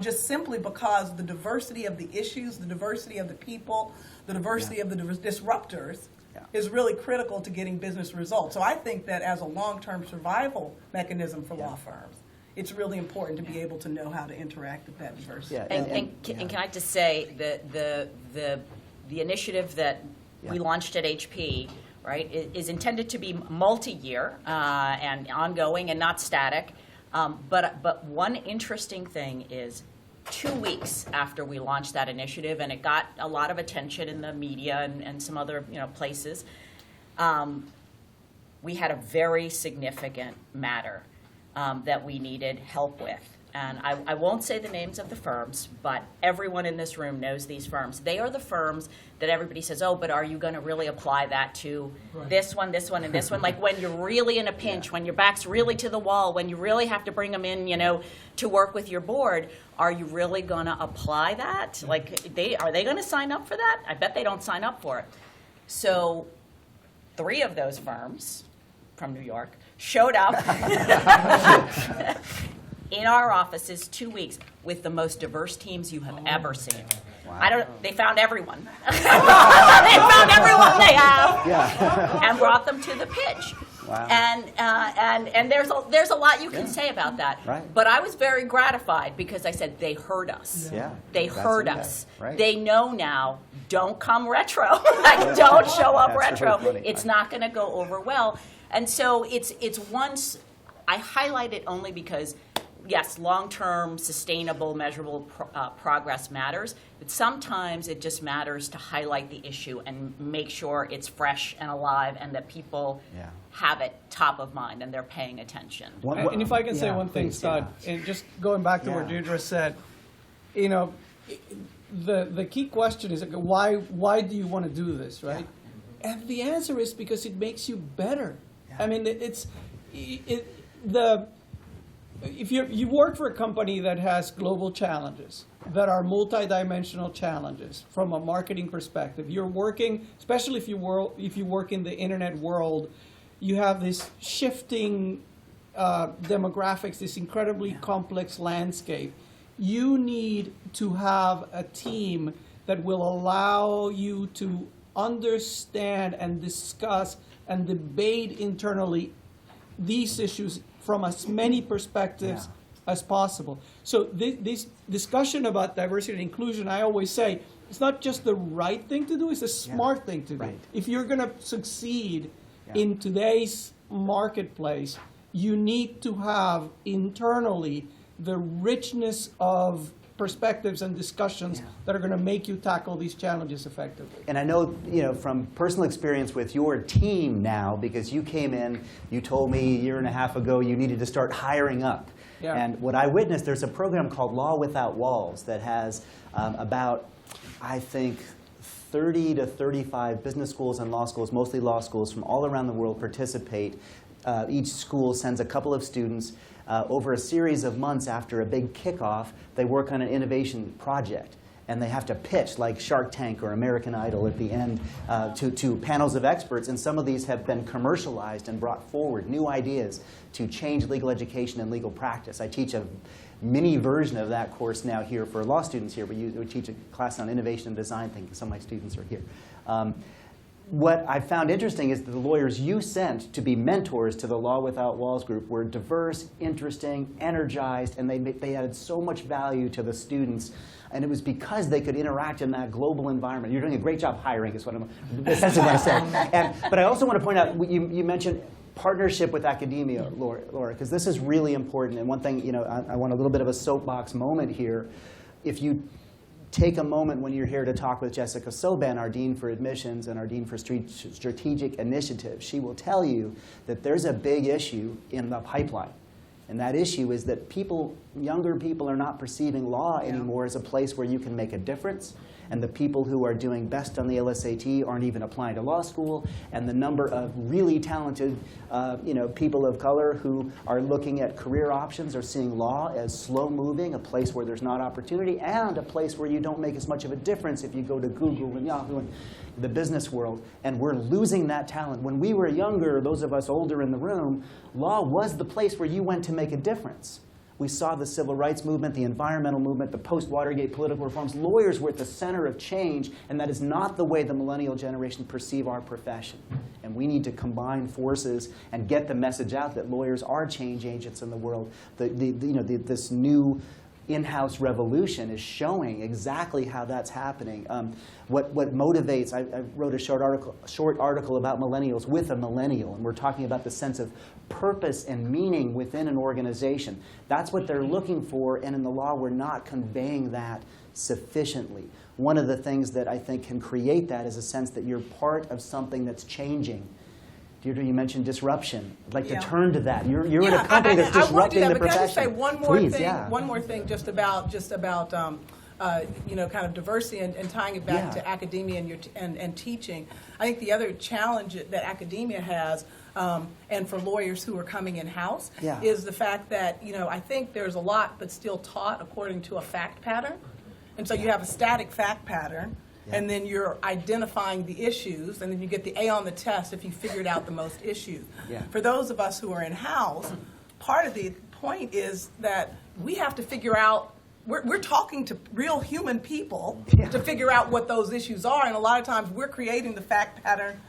Just simply because the diversity of the issues, the diversity of the people, the diversity of the disruptors is really critical to getting business results. So I think that as a long-term survival mechanism for law firms, it's really important to be able to know how to interact with that diversity. And can I just say the initiative that we launched at HP, right, is intended to be multi-year and ongoing and not static. But one interesting thing is 2 weeks after we launched that initiative, and it got a lot of attention in the media and some other places, we had a very significant matter that we needed help with. And I won't say the names of the firms, but everyone in this room knows these firms. They are the firms that everybody says, oh, but are you going to really apply that to this one, and this one? Like when you're really in a pinch, when your back's really to the wall, when you really have to bring them in, to work with your board, are you really going to apply that? Like, are they going to sign up for that? I bet they don't sign up for it. So 3 of those firms from New York showed up in our offices 2 weeks with the most diverse teams you have ever seen. Wow. They found everyone. They found everyone they have and brought them to the pitch. Wow. And there's a lot you can say about that. Right. But I was very gratified because I said they heard us. Yeah. They heard us. Right. They know now, don't come retro. Don't show up retro. Really it's not going to go over well. And so it's once I highlight it only because, yes, long-term, sustainable, measurable progress matters, but sometimes it just matters to highlight the issue and make sure it's fresh and alive and that people have it top of mind and they're paying attention. And if I can say one thing, please, Scott, and just going back to what Deirdre said, you know, the key question is, why do you want to do this, right? And the answer is because it makes you better. I mean, if you work for a company that has global challenges, that are multidimensional challenges from a marketing perspective, you're working, especially if you work in the internet world, you have this shifting demographics, this incredibly complex landscape. You need to have a team that will allow you to understand and discuss and debate internally these issues from as many perspectives as possible. So this discussion about diversity and inclusion, I always say, it's not just the right thing to do, it's a smart thing to do. Right. If you're going to succeed in today's marketplace, you need to have internally the richness of perspectives and discussions that are going to make you tackle these challenges effectively. And I know, you know, from personal experience with your team now, because you came in, you told me a year and a half ago you needed to start hiring up. Yeah. And what I witnessed, there's a program called Law Without Walls that has about, I think, 30 to 35 business schools and law schools, mostly law schools from all around the world participate. Each school sends a couple of students. Over a series of months after a big kickoff, they work on an innovation project. And they have to pitch, like Shark Tank or American Idol at the end, to panels of experts. And some of these have been commercialized and brought forward, new ideas to change legal education and legal practice. I teach a mini version of that course now here for law students here. We teach a class on innovation and design thinking. Some of my students are here. What I found interesting is that the lawyers you sent to be mentors to the Law Without Walls group were diverse, interesting, energized, and they added so much value to the students. And it was because they could interact in that global environment. You're doing a great job hiring, is what I'm essentially going to say. But I also want to point out, you mentioned partnership with academia, Laura, because this is really important. And one thing, you know, I want a little bit of a soapbox moment here. If you take a moment when you're here to talk with Jessica Soban, our Dean for Admissions and our Dean for Strategic Initiatives, she will tell you that there's a big issue in the pipeline. And that issue is that younger people are not perceiving law anymore as a place where you can make a difference. And the people who are doing best on the LSAT aren't even applying to law school. And the number of really talented people of color who are looking at career options are seeing law as slow-moving, a place where there's not opportunity, and a place where you don't make as much of a difference if you go to Google and Yahoo and the business world. And we're losing that talent. When we were younger, those of us older in the room, law was the place where you went to make a difference. We saw the civil rights movement, the environmental movement, the post-Watergate political reforms. Lawyers were at the center of change, and that is not the way the millennial generation perceive our profession. And we need to combine forces and get the message out that lawyers are change agents in the world. This new in-house revolution is showing exactly how that's happening. What motivates, I wrote a short article about millennials with a millennial, and we're talking about the sense of purpose and meaning within an organization. That's what they're looking for, and in the law we're not conveying that sufficiently. One of the things that I think can create that is a sense that you're part of something that's changing. Deirdre, you mentioned disruption. I'd like to turn to that. You're in a company that's disrupting the profession. Can I just say one more Please, thing? One more thing, just about kind of diversity and tying it back to academia and teaching. I think the other challenge that academia has, and for lawyers who are coming in house, is the fact that I think there's a lot that's still taught according to a fact pattern, and so you have a static fact pattern. And then you're identifying the issues, and then you get the A on the test if you figured out the most issues. For those of us who are in-house, part of the point is that we have to figure out, we're talking to real human people to figure out what those issues are, and a lot of times we're creating the fact pattern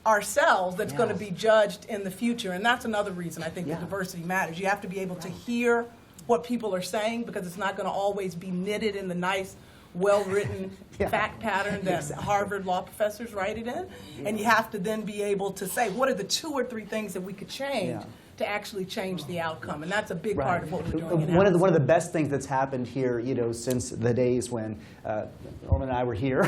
ourselves that's going to be judged in the future, and that's another reason I think that diversity matters. You have to be able to hear what people are saying, because it's not going to always be knitted in the nice, well-written fact pattern that Harvard law professors write it in. And you have to then be able to say, what are the 2 or 3 things that we could change to actually change the outcome. And that's a big part of what we're doing. One of the best things that's happened here, since the days when Norman and I were here,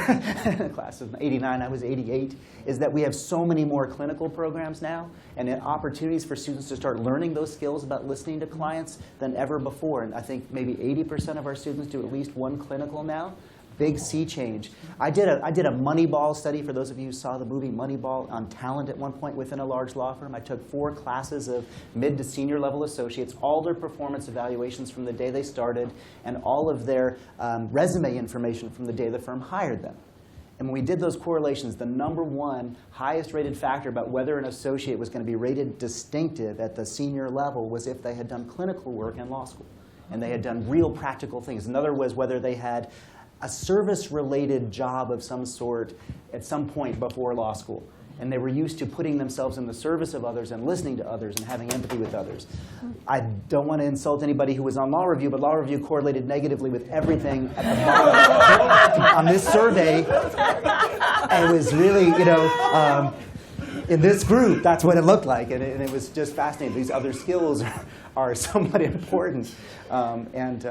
the class of '89, I was '88, is that we have so many more clinical programs now and opportunities for students to start learning those skills about listening to clients than ever before. And I think maybe 80% of our students do at least one clinical now. Big sea change. I did a Moneyball study, for those of you who saw the movie Moneyball, on talent at one point within a large law firm. I took 4 classes of mid to senior level associates, all their performance evaluations from the day they started, and all of their resume information from the day the firm hired them. And when we did those correlations, the #1 highest rated factor about whether an associate was going to be rated distinctive at the senior level was if they had done clinical work in law school and they had done real practical things. Another was whether they had a service-related job of some sort at some point before law school. And they were used to putting themselves in the service of others and listening to others and having empathy with others. I don't want to insult anybody who was on Law Review, but Law Review correlated negatively with everything at the bottom on this survey. And it was really, in this group, that's what it looked like. And it was just fascinating. These other skills are somewhat important and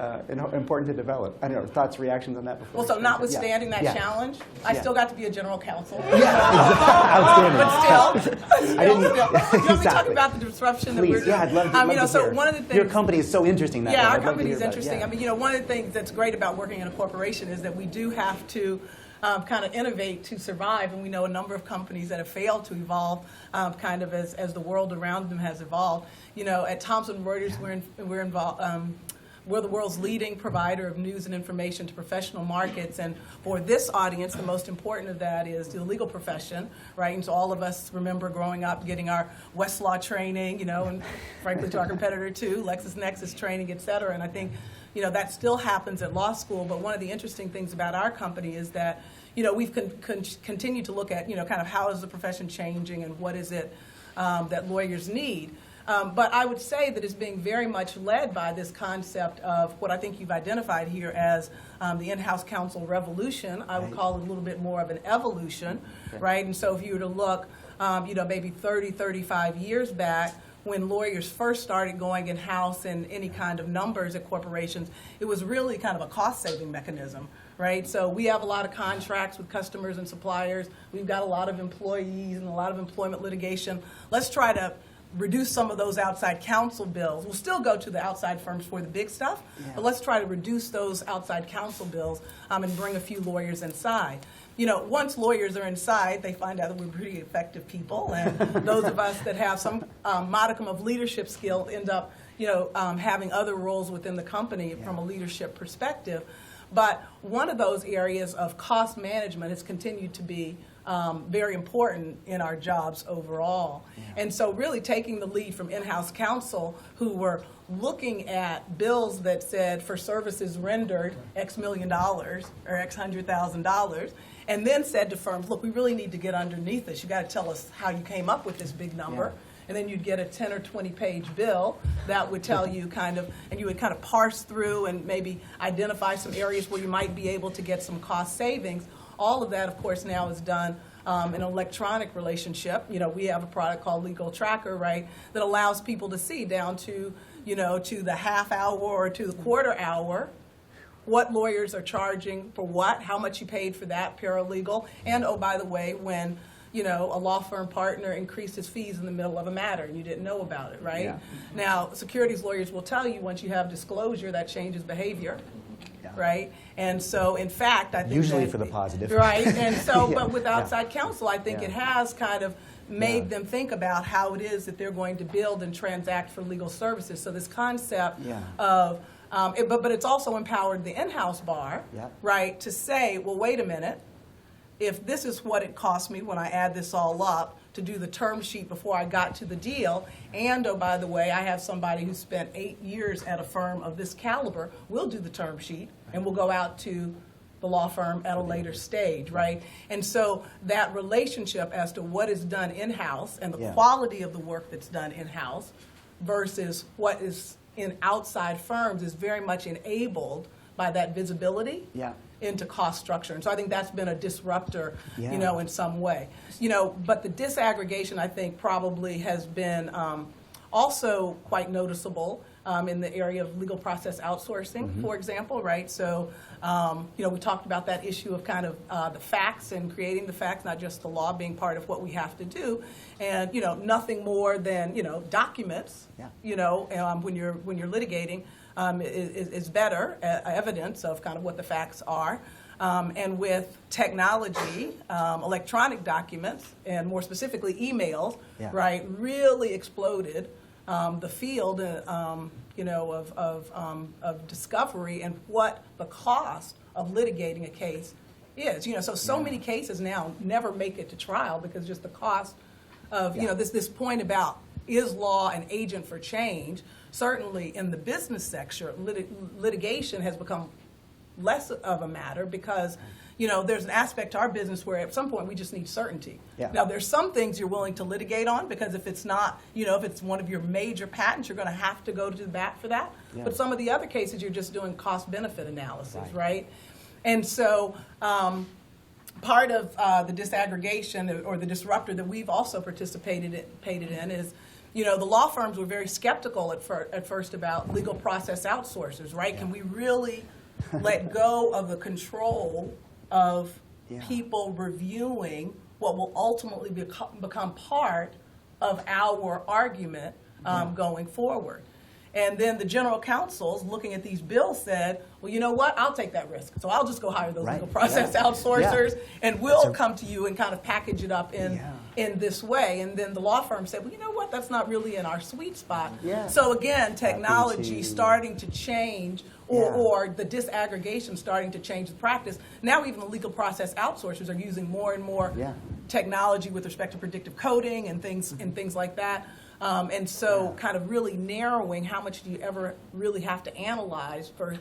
important to develop. I don't know, thoughts, reactions on that before? Well, so notwithstanding that challenge, I still got to be a general counsel. Outstanding. But still, you want me to talk about the disruption that we're doing? I'd love to hear. So one of the things, your company is so interesting that way. our I'd love to company hear is about it. interesting. Yeah. One of the things that's great about working in a corporation is that we do have to kind of innovate to survive, and we know a number of companies that have failed to evolve kind of as the world around them has evolved. At Thomson Reuters, we're involved. We're the world's leading provider of news and information to professional markets, and for this audience, the most important of that is the legal profession, right? And so all of us remember growing up getting our Westfahl training, and frankly to our competitor too, LexisNexis training, et cetera. And I think, that still happens at law school. But one of the interesting things about our company is that, we've continued to look at, kind of how is the profession changing and what is it that lawyers need. But I would say that it's being very much led by this concept of what I think you've identified here as the in-house counsel revolution. I would call it a little bit more of an evolution, right? And so if you were to look, maybe 30, 35 years back, when lawyers first started going in-house in any kind of numbers at corporations, it was really kind of a cost-saving mechanism, right? So we have a lot of contracts with customers and suppliers. We've got a lot of employees and a lot of employment litigation. Let's try to reduce some of those outside counsel bills. We'll still go to the outside firms for the big stuff, but let's try to reduce those outside counsel bills and bring a few lawyers inside. Once lawyers are inside, they find out that we're pretty effective people, and those of us that have some modicum of leadership skill end up, having other roles within the company from a leadership perspective. But one of those areas of cost management has continued to be very important in our jobs overall. And so really taking the lead from in-house counsel who were looking at bills that said for services rendered X million dollars or X $100,000, and then said to firms, look, we really need to get underneath this. You got to tell us how you came up with this big number. And then you'd get a 10 or 20 page bill that would tell you kind of, and you would kind of parse through and maybe identify some areas where you might be able to get some cost savings. All of that, of course, now is done in an electronic relationship. We have a product called Legal Tracker, right, that allows people to see down to, to the half hour or to the quarter hour what lawyers are charging for what, how much you paid for that paralegal, and, oh, by the way, when a law firm partner increased his fees in the middle of a matter and you didn't know about it, right? Now, securities lawyers will tell you once you have disclosure, that changes behavior. Right? And so, in fact, I think usually that, for the positive. Right? And so, but with outside counsel, I think it has kind of made them think about how it is that they're going to build and transact for legal services. So this concept of, but it's also empowered the in-house bar, right, to say, well, wait a minute, if this is what it cost me when I add this all up to do the term sheet before I got to the deal, and, oh, by the way, I have somebody who spent 8 years at a firm of this caliber, we'll do the term sheet, and we'll go out to the law firm at a later stage, right? And so that relationship as to what is done in-house and the quality of the work that's done in-house versus what is in outside firms is very much enabled by that visibility into cost structure. And so I think that's been a disruptor, in some way. But the disaggregation, I think, probably has been Also quite noticeable in the area of legal process outsourcing, for example, right? So, we talked about that issue of kind of the facts and creating the facts, not just the law being part of what we have to do. And, nothing more than, documents, when you're litigating is better evidence of kind of what the facts are. And with technology, electronic documents, and more specifically emails, right, really exploded the field, of discovery and what the cost of litigating a case is. So many cases now never make it to trial because just the cost of, this point about is law an agent for change. Certainly in the business sector, litigation has become less of a matter because, there's an aspect to our business where at some point we just need certainty. Now, there's some things you're willing to litigate on because if it's not, if it's one of your major patents, you're going to have to go to the bat for that. But some of the other cases, you're just doing cost-benefit analysis, right? And so part of the disaggregation or the disruptor that we've also participated in is, the law firms were very skeptical at first about legal process outsourcers, right? Can we really let go of the control of people reviewing what will ultimately become part of our argument going forward? And then the General Counsel, looking at these bills, said, well, you know what, I'll take that risk. So I'll just go hire those legal process outsourcers, and we'll come to you and kind of package it up in this way. And then the law firm said, well, you know what, that's not really in our sweet spot. So again, technology starting to change, or the disaggregation starting to change the practice. Now even the legal process outsourcers are using more and more technology with respect to predictive coding and things like that. And so kind of really narrowing how much do you ever really have to analyze for,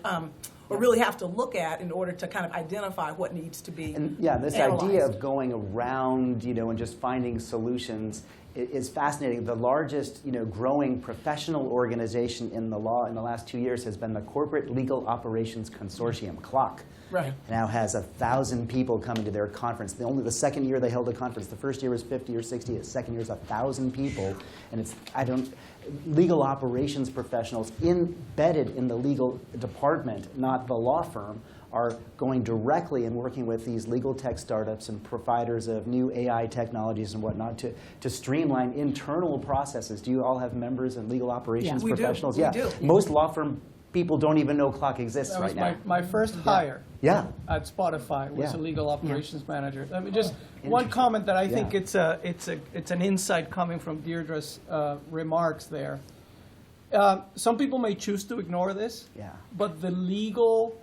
or really have to look at in order to kind of identify what needs to be this analyzed. idea of going around, and just finding solutions is fascinating. The largest, growing professional organization in the law in the last 2 years has been the Corporate Legal Operations Consortium, CLOC. Right. Now has 1,000 people coming to their conference. The second year they held a conference. The first year was 50 or 60. The second year is 1,000 people, and legal operations professionals embedded in the legal department, not the law firm, are going directly and working with these legal tech startups and providers of new AI technologies and whatnot to streamline internal processes. Do you all have members and legal operations professionals? We do. Most law firm people don't even know CLOC exists right now. My first hire at Spotify was a legal operations manager. I mean, just one comment that I think it's an insight coming from Deirdre's remarks there. Some people may choose to ignore this, but the legal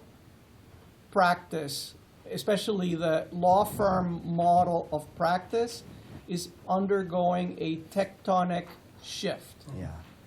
practice, especially the law firm model of practice, is undergoing a tectonic shift.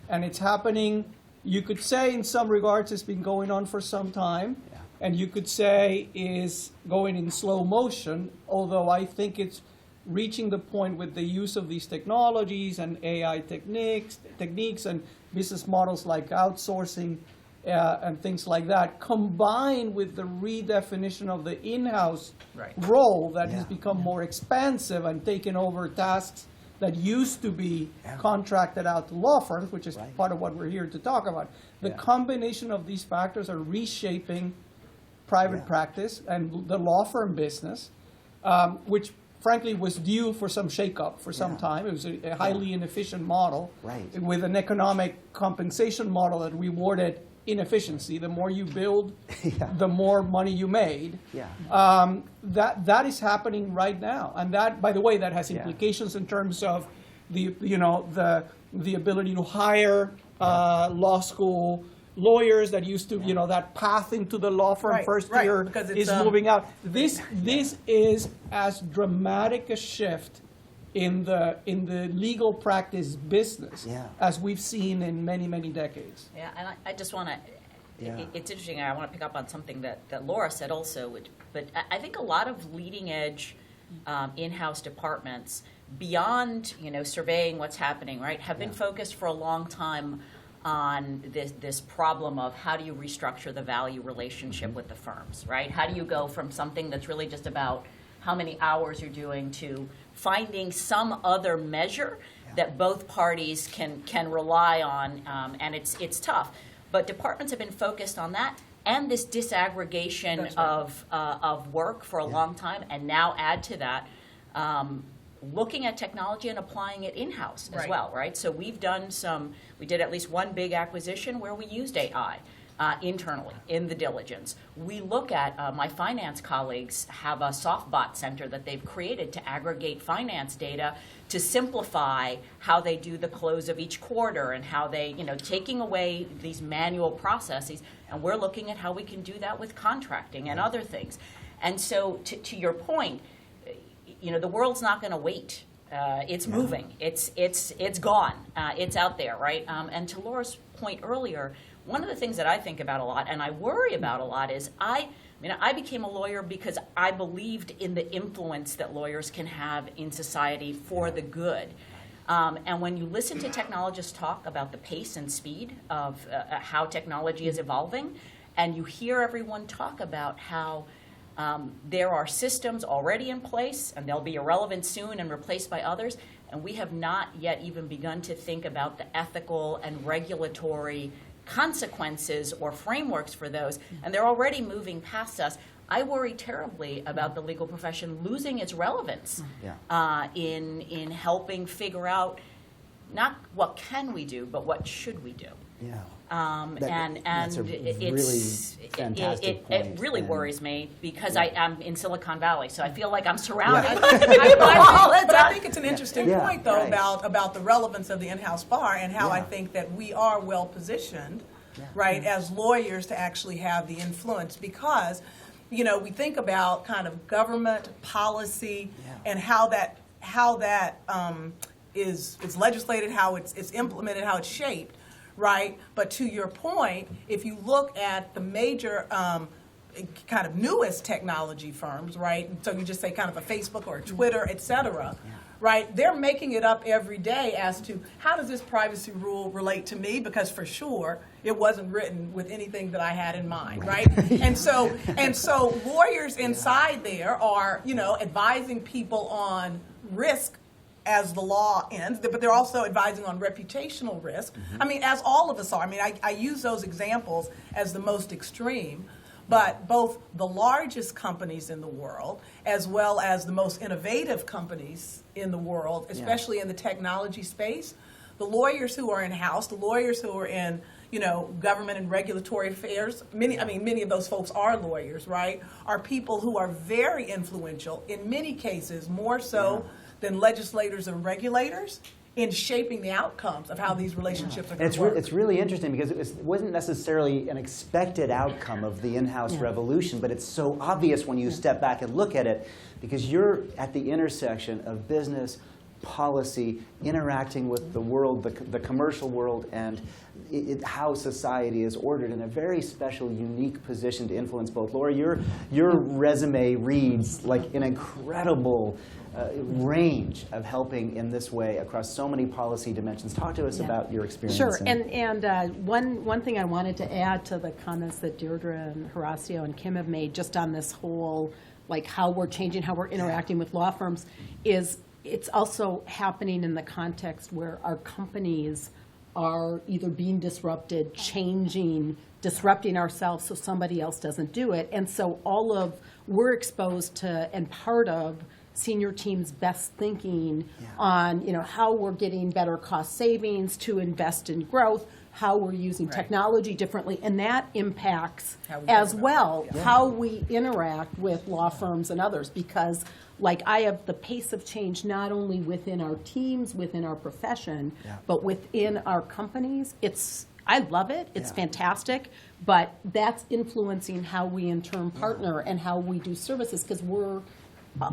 And it's happening, you could say in some regards it's been going on for some time, and you could say is going in slow motion, although I think it's reaching the point with the use of these technologies and AI techniques and business models like outsourcing and things like that, combined with the redefinition of the in-house role that has become more expansive and taken over tasks that used to be contracted out to law firms, which is part of what we're here to talk about. The combination of these factors are reshaping private practice and the law firm business, which frankly was due for some shakeup for some time. It was a highly inefficient model with an economic compensation model that rewarded inefficiency. The more you build, the more money you made. That is happening right now, and that, by the way, that has implications in terms of the ability to hire law school lawyers that used to that path into the law firm first year is moving out. This is as dramatic a shift in the legal practice business as we've seen in many decades. Yeah, and I just want to, it's interesting, I want to pick up on something that Laura said also, but I think a lot of leading edge in-house departments, beyond surveying what's happening, have been focused for a long time on this problem of how do you restructure the value relationship with the firms, right? How do you go from something that's really just about how many hours you're doing to finding some other measure that both parties can rely on, and it's tough. But departments have been focused on that and this disaggregation of work for a long time, and now add to that looking at technology and applying it in-house as well, right? So we did at least one big acquisition where we used AI. Internally, in the diligence. We look at, my finance colleagues have a softbot center that they've created to aggregate finance data to simplify how they do the close of each quarter and how they, taking away these manual processes, and we're looking at how we can do that with contracting and other things. And so to your point, the world's not going to wait. It's moving. It's gone. It's out there, right? And to Laura's point earlier, one of the things that I think about a lot and I worry about a lot is I became a lawyer because I believed in the influence that lawyers can have in society for the good. And when you listen to technologists talk about the pace and speed of how technology is evolving, and you hear everyone talk about how there are systems already in place and they'll be irrelevant soon and replaced by others, and we have not yet even begun to think about the ethical and regulatory consequences or frameworks for those, and they're already moving past us. I worry terribly about the legal profession losing its relevance in helping figure out not what can we do, but what should we do. Yeah. That's a really fantastic point. It really worries me because I'm in Silicon Valley, so I feel like I'm surrounded But by people all the I time. think it's an interesting point, though, about the relevance of the in-house bar and how I think that we are well positioned, right, as lawyers to actually have the influence because, we think about kind of government policy and how that is legislated, how it's implemented, how it's shaped. Right, but to your point, if you look at the major kind of newest technology firms, right, so you just say kind of a Facebook or a Twitter, et cetera, right, they're making it up every day as to how does this privacy rule relate to me, because for sure it wasn't written with anything that I had in mind, right? And so lawyers inside there are, advising people on risk as the law ends, but they're also advising on reputational risk. I mean, as all of us are. I mean, I use those examples as the most extreme, but both the largest companies in the world, as well as the most innovative companies in the world, especially in the technology space, the lawyers who are in-house, the lawyers who are in, government and regulatory affairs, many of those folks are lawyers, right, are people who are very influential, in many cases, more so than legislators and regulators in shaping the outcomes of how these relationships are going to work. It's really interesting because it wasn't necessarily an expected outcome of the in-house revolution, but it's so obvious when you step back and look at it because you're at the intersection of business, policy, interacting with the world, the commercial world, and how society is ordered in a very special, unique position to influence both. Laura, your resume reads like an incredible range of helping in this way across so many policy dimensions. Talk to us about your experience. Sure, and one thing I wanted to add to the comments that Deirdre and Horacio and Kim have made just on this whole, like how we're changing, how we're interacting with law firms, is it's also happening in the context where our companies are either being disrupted, disrupting ourselves so somebody else doesn't do it. And so we're exposed to and part of senior team's best thinking on how we're getting better cost savings to invest in growth, how we're using technology differently, and that impacts as well how we interact with law firms and others because I have the pace of change not only within our teams, within our profession, but within our companies. I love it. It's fantastic, but that's influencing how we in turn partner and how we do services because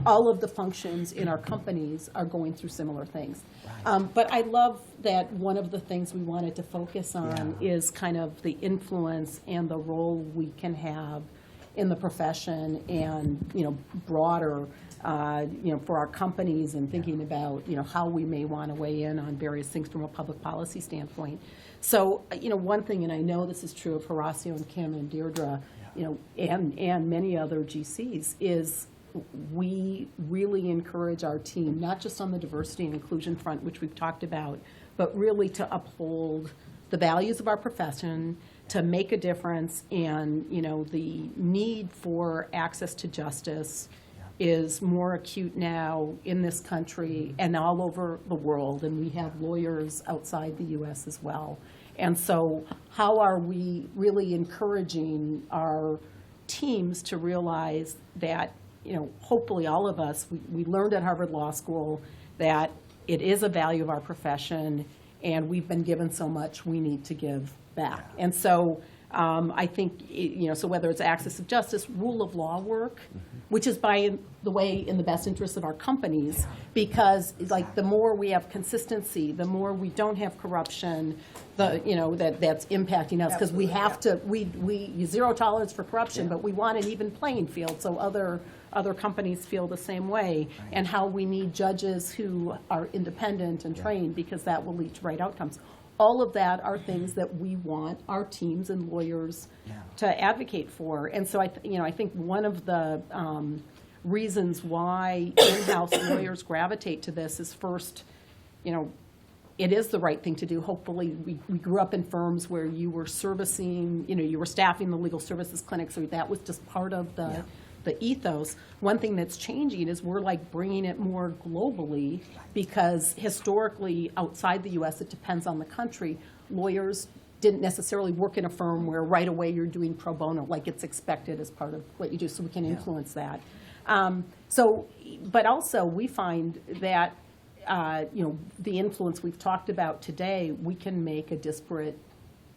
all of the functions in our companies are going through similar things. But I love that one of the things we wanted to focus on is kind of the influence and the role we can have in the profession and, broader, for our companies and thinking about, how we may want to weigh in on various things from a public policy standpoint. So, one thing, and I know this is true of Horacio and Kim and Deirdre, and many other GCs, is we really encourage our team, not just on the diversity and inclusion front, which we've talked about, but really to uphold the values of our profession, to make a difference, and the need for access to justice is more acute now in this country and all over the world, and we have lawyers outside the U.S. as well. And so how are we really encouraging our teams to realize that, hopefully all of us, we learned at Harvard Law School that it is a value of our profession, and we've been given so much, we need to give back. And so I think, so whether it's access to justice, rule of law work, which is, by the way, in the best interest of our companies, because the more we have consistency, the more we don't have corruption, that's impacting us, because we have to, we zero tolerance for corruption, but we want an even playing field so other companies feel the same way, and how we need judges who are independent and trained, because that will lead to right outcomes. All of that are things that we want our teams and lawyers to advocate for. And so I think one of the reasons why in-house lawyers gravitate to this is, first, it is the right thing to do. Hopefully, we grew up in firms where you were servicing, you were staffing the legal services clinics, so that was just part of the ethos. One thing that's changing is we're bringing it more globally, because historically outside the U.S., it depends on the country. Lawyers didn't necessarily work in a firm where right away you're doing pro bono, like it's expected as part of what you do, so we can influence that. But also we find that the influence we've talked about today, we can make a disparate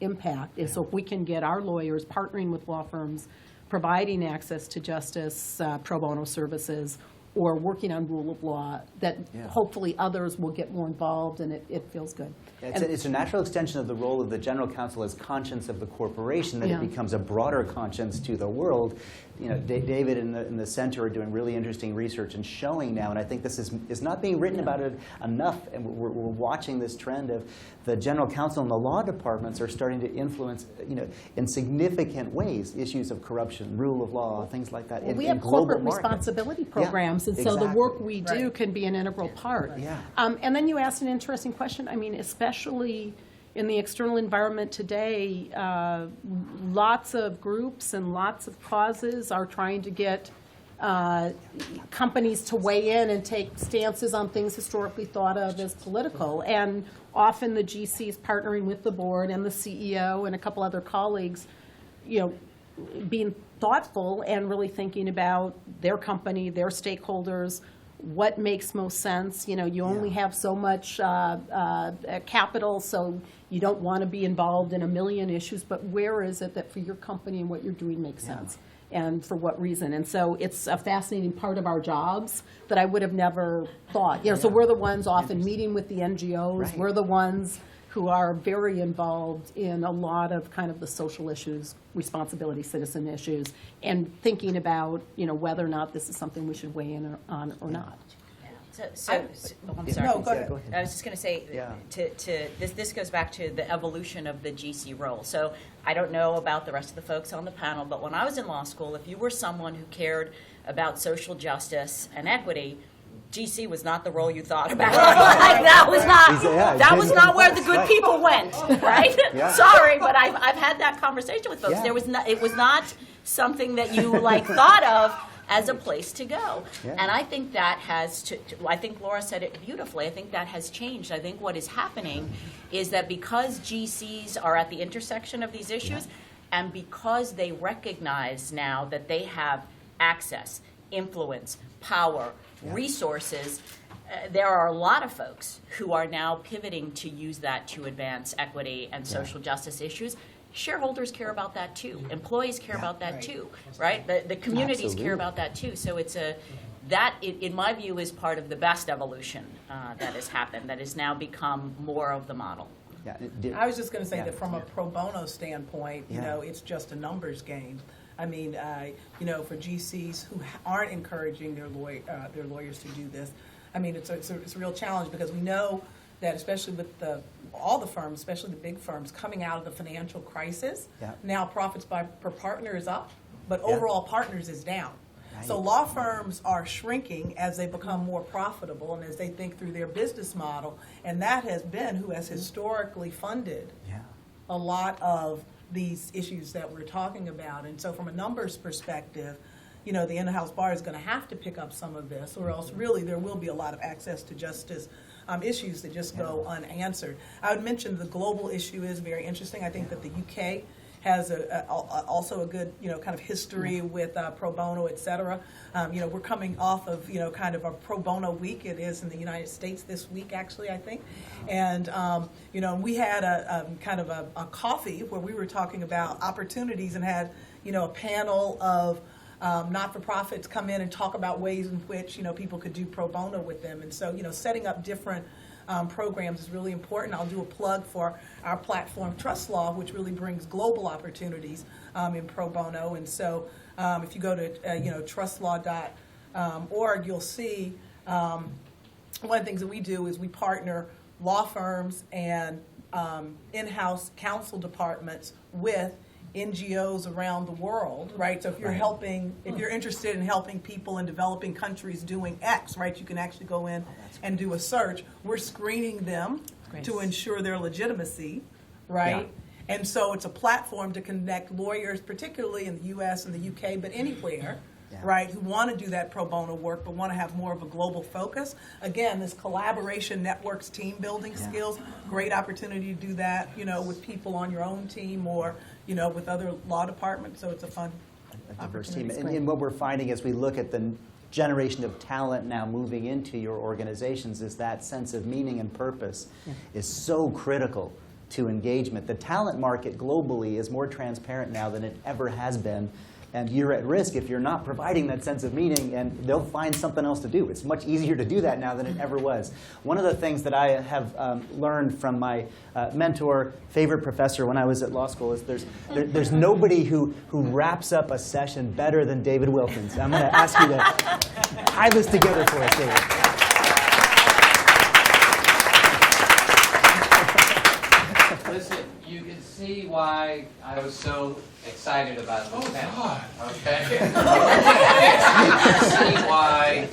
impact. And so if we can get our lawyers partnering with law firms, providing access to justice, pro bono services, or working on rule of law, that hopefully others will get more involved, and it feels good. It's a natural extension of the role of the General Counsel as conscience of the corporation, that it becomes a broader conscience to the world. David and the center are doing really interesting research and showing now, and I think this is not being written about it enough, and we're watching this trend of the General Counsel and the law departments are starting to influence, in significant ways, issues of corruption, rule of law, things like that. Well, we have corporate responsibility programs, and so the work we do can be an integral part. And then you asked an interesting question. I mean, especially in the external environment today, lots of groups and lots of causes are trying to get companies to weigh in and take stances on things historically thought of as political. And often the GC is partnering with the board and the CEO and a couple other colleagues, being thoughtful and really thinking about their company, their stakeholders, what makes most sense. You only have so much capital, so you don't want to be involved in a million issues, but where is it that for your company and what you're doing makes sense, and for what reason? And so it's a fascinating part of our jobs that I would have never thought. So we're the ones often meeting with the NGOs. We're the ones who are very involved in a lot of kind of the social issues, responsibility citizen issues, and thinking about, whether or not this is something we should weigh in on or not. I'm sorry. No, go ahead. I was just going to say, this goes back to the evolution of the GC role. So I don't know about the rest of the folks on the panel, but when I was in law school, if you were someone who cared about social justice and equity, GC was not the role you thought about. That was not where the good people went, right? Sorry, but I've had that conversation with folks. It was not something that you thought of as a place to go. And I think that has I think Laura said it beautifully. I think that has changed. I think what is happening is that because GCs are at the intersection of these issues, and because they recognize now that they have access, influence, power, resources, there are a lot of folks who are now pivoting to use that to advance equity and social justice issues. Shareholders care about that too. Employees care about that too, right? The communities care about that too. So that, in my view, is part of the best evolution that has happened, that has now become more of the model. I was just going to say that from a pro bono standpoint, it's just a numbers game. I mean, for GCs who aren't encouraging their lawyers to do this, I mean, it's a real challenge, because we know that especially with all the firms, especially the big firms, coming out of the financial crisis, now profits per partner is up, but overall partners is down. So law firms are shrinking as they become more profitable and as they think through their business model. And that has been who has historically funded a lot of these issues that we're talking about. And so from a numbers perspective, you know, the in-house bar is going to have to pick up some of this, or else really there will be a lot of access to justice issues that just go unanswered. I would mention the global issue is very interesting. I think that the UK has also a good, you know, kind of history with pro bono, et cetera. You know, we're coming off of, you know, kind of a pro bono week. It is in the United States this week, actually, I think. And, you know, we had a kind of a coffee where we were talking about opportunities and had, you know, a panel of not-for-profits come in and talk about ways in which, you know, people could do pro bono with them. And so, you know, setting up different programs is really important. I'll do a plug for our platform, Trust Law, which really brings global opportunities in pro bono. And so if you go to, you know, trustlaw.org, you'll see one of the things that we do is we partner law firms and in-house counsel departments with NGOs around the world, right? So if you're helping, if you're interested in helping people in developing countries doing X, right, you can actually go in and do a search. We're screening them to ensure their legitimacy, right? And so it's a platform to connect lawyers, particularly in the U.S. and the UK, but anywhere, right, who want to do that pro bono work but want to have more of a global focus. Again, this collaboration, networks, team building skills, great opportunity to do that, you know, with people on your own team or, you know, with other law departments. So it's a fun diverse team. And what we're finding as we look at the generation of talent now moving into your organizations is that sense of meaning and purpose is so critical to engagement. The talent market globally is more transparent now than it ever has been. And you're at risk if you're not providing that sense of meaning, and they'll find something else to do. It's much easier to do that now than it ever was. One of the things that I have learned from my mentor, favorite professor when I was at law school is there's nobody who wraps up a session better than David Wilkins. I'm going to ask you to tie this together for us, David. Listen, you can see why I was so excited about this panel. Okay? You can see why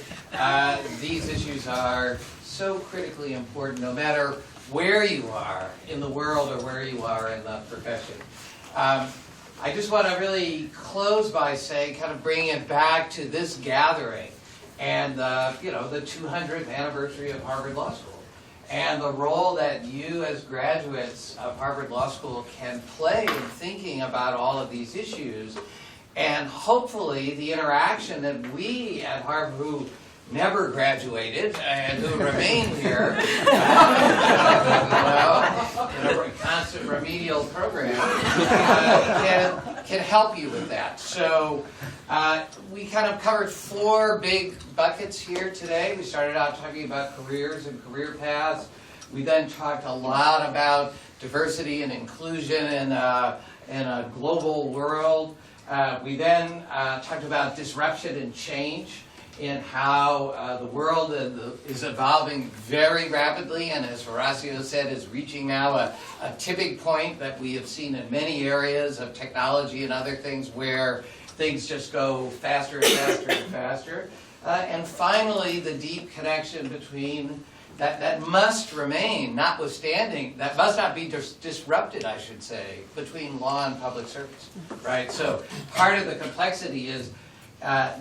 these issues are so critically important, no matter where you are in the world or where you are in the profession. I just want to really close by saying, kind of bringing it back to this gathering and you know, the 200th anniversary of Harvard Law School, and the role that you as graduates of Harvard Law School can play in thinking about all of these issues, and hopefully the interaction that we at Harvard, who never graduated and who remain here, in a constant remedial program, can help you with that. So we kind of covered 4 big buckets here today. We started out talking about careers and career paths. We then talked a lot about diversity and inclusion in a global world. We then talked about disruption and change, in how the world is evolving very rapidly, and as Horacio said, is reaching now a tipping point that we have seen in many areas of technology and other things where things just go faster and faster and faster. And finally, the deep connection between that must remain, notwithstanding, that must not be disrupted, I should say, between law and public service, right? So part of the complexity is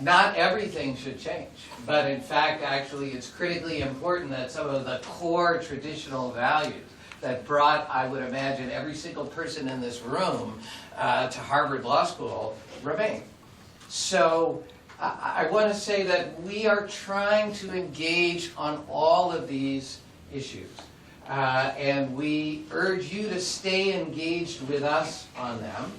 not everything should change, but in fact, actually, it's critically important that some of the core traditional values that brought, I would imagine, every single person in this room to Harvard Law School remain. So I want to say that we are trying to engage on all of these issues, and we urge you to stay engaged with us on them.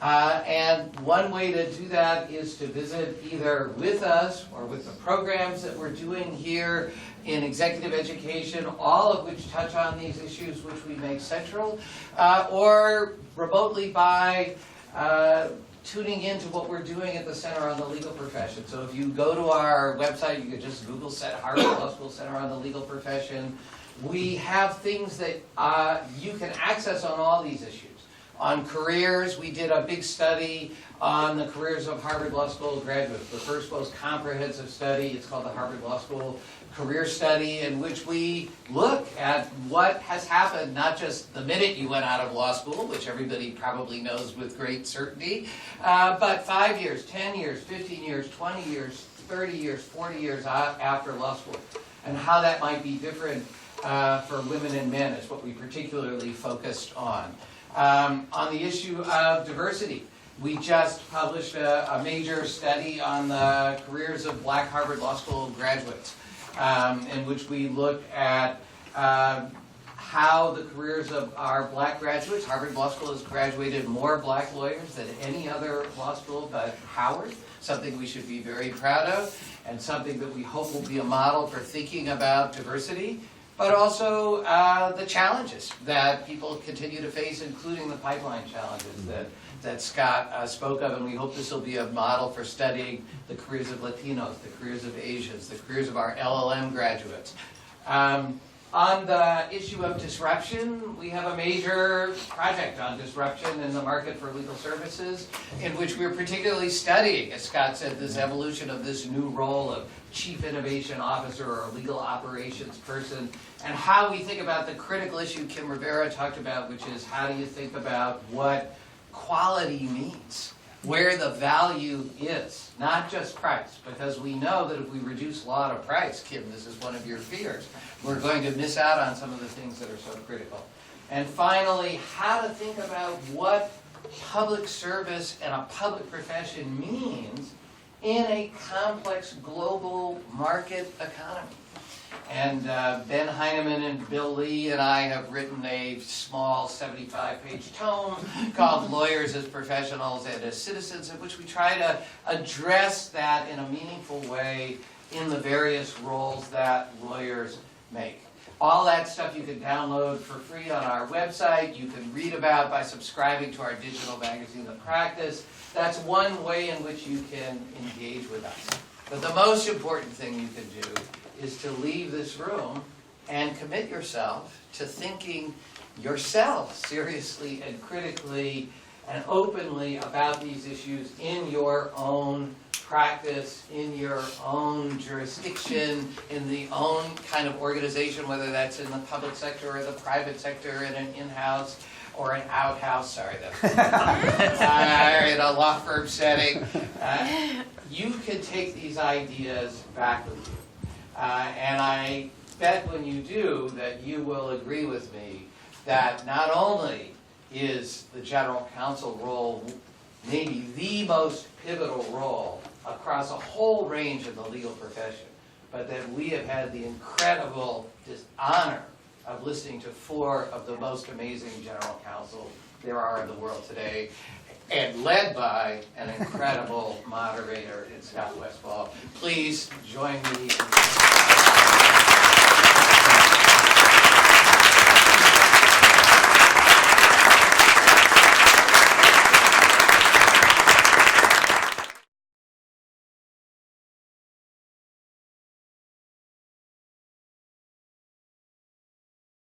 And one way to do that is to visit either with us or with the programs that we're doing here in executive education, all of which touch on these issues which we make central, or remotely by tuning into what we're doing at the Center on the Legal Profession. So if you go to our website, you can just Google Harvard Law School Center on the Legal Profession. We have things that you can access on all these issues. On careers, we did a big study on the careers of Harvard Law School graduates, the first most comprehensive study. It's called the Harvard Law School Career Study, in which we look at what has happened, not just the minute you went out of law school, which everybody probably knows with great certainty, but 5 years, 10 years, 15 years, 20 years, 30 years, 40 years after law school, and how that might be different for women and men is what we particularly focused on. On the issue of diversity, we just published a major study on the careers of Black Harvard Law School graduates, in which we look at how the careers of our Black graduates. Harvard Law School has graduated more Black lawyers than any other law school but Howard, something we should be very proud of, and something that we hope will be a model for thinking about diversity, but also the challenges that people continue to face, including the pipeline challenges that Scott spoke of, and we hope this will be a model for studying the careers of Latinos, the careers of Asians, the careers of our LLM graduates. On the issue of disruption, we have a major project on disruption in the market for legal services, in which we're particularly studying, as Scott said, this evolution of this new role of Chief Innovation Officer or legal operations person, and how we think about the critical issue Kim Rivera talked about, which is how do you think about what quality means, where the value is, not just price, because we know that if we reduce law to price, Kim, this is one of your fears, we're going to miss out on some of the things that are so critical. And finally, how to think about what public service and a public profession means in a complex global market economy. And Ben Heineman and Bill Lee and I have written a small 75-page tome called Lawyers as Professionals and as Citizens, in which we try to address that in a meaningful way in the various roles that lawyers make. All that stuff you can download for free on our website. You can read about by subscribing to our digital magazine, The Practice. That's one way in which you can engage with us. But the most important thing you can do is to leave this room and commit yourself to thinking yourself seriously and critically and openly about these issues in your own practice, in your own jurisdiction, in the own kind of organization, whether that's in the public sector or the private sector, in an in-house or an outhouse, sorry, that's in a law firm setting. You can take these ideas back with you. And I bet when you do that you will agree with me that not only is the General Counsel role maybe the most pivotal role across a whole range of the legal profession, but that we have had the incredible honor of listening to 4 of the most amazing General Counsel there are in the world today, and led by an incredible moderator in Scott Westfahl. Please join me in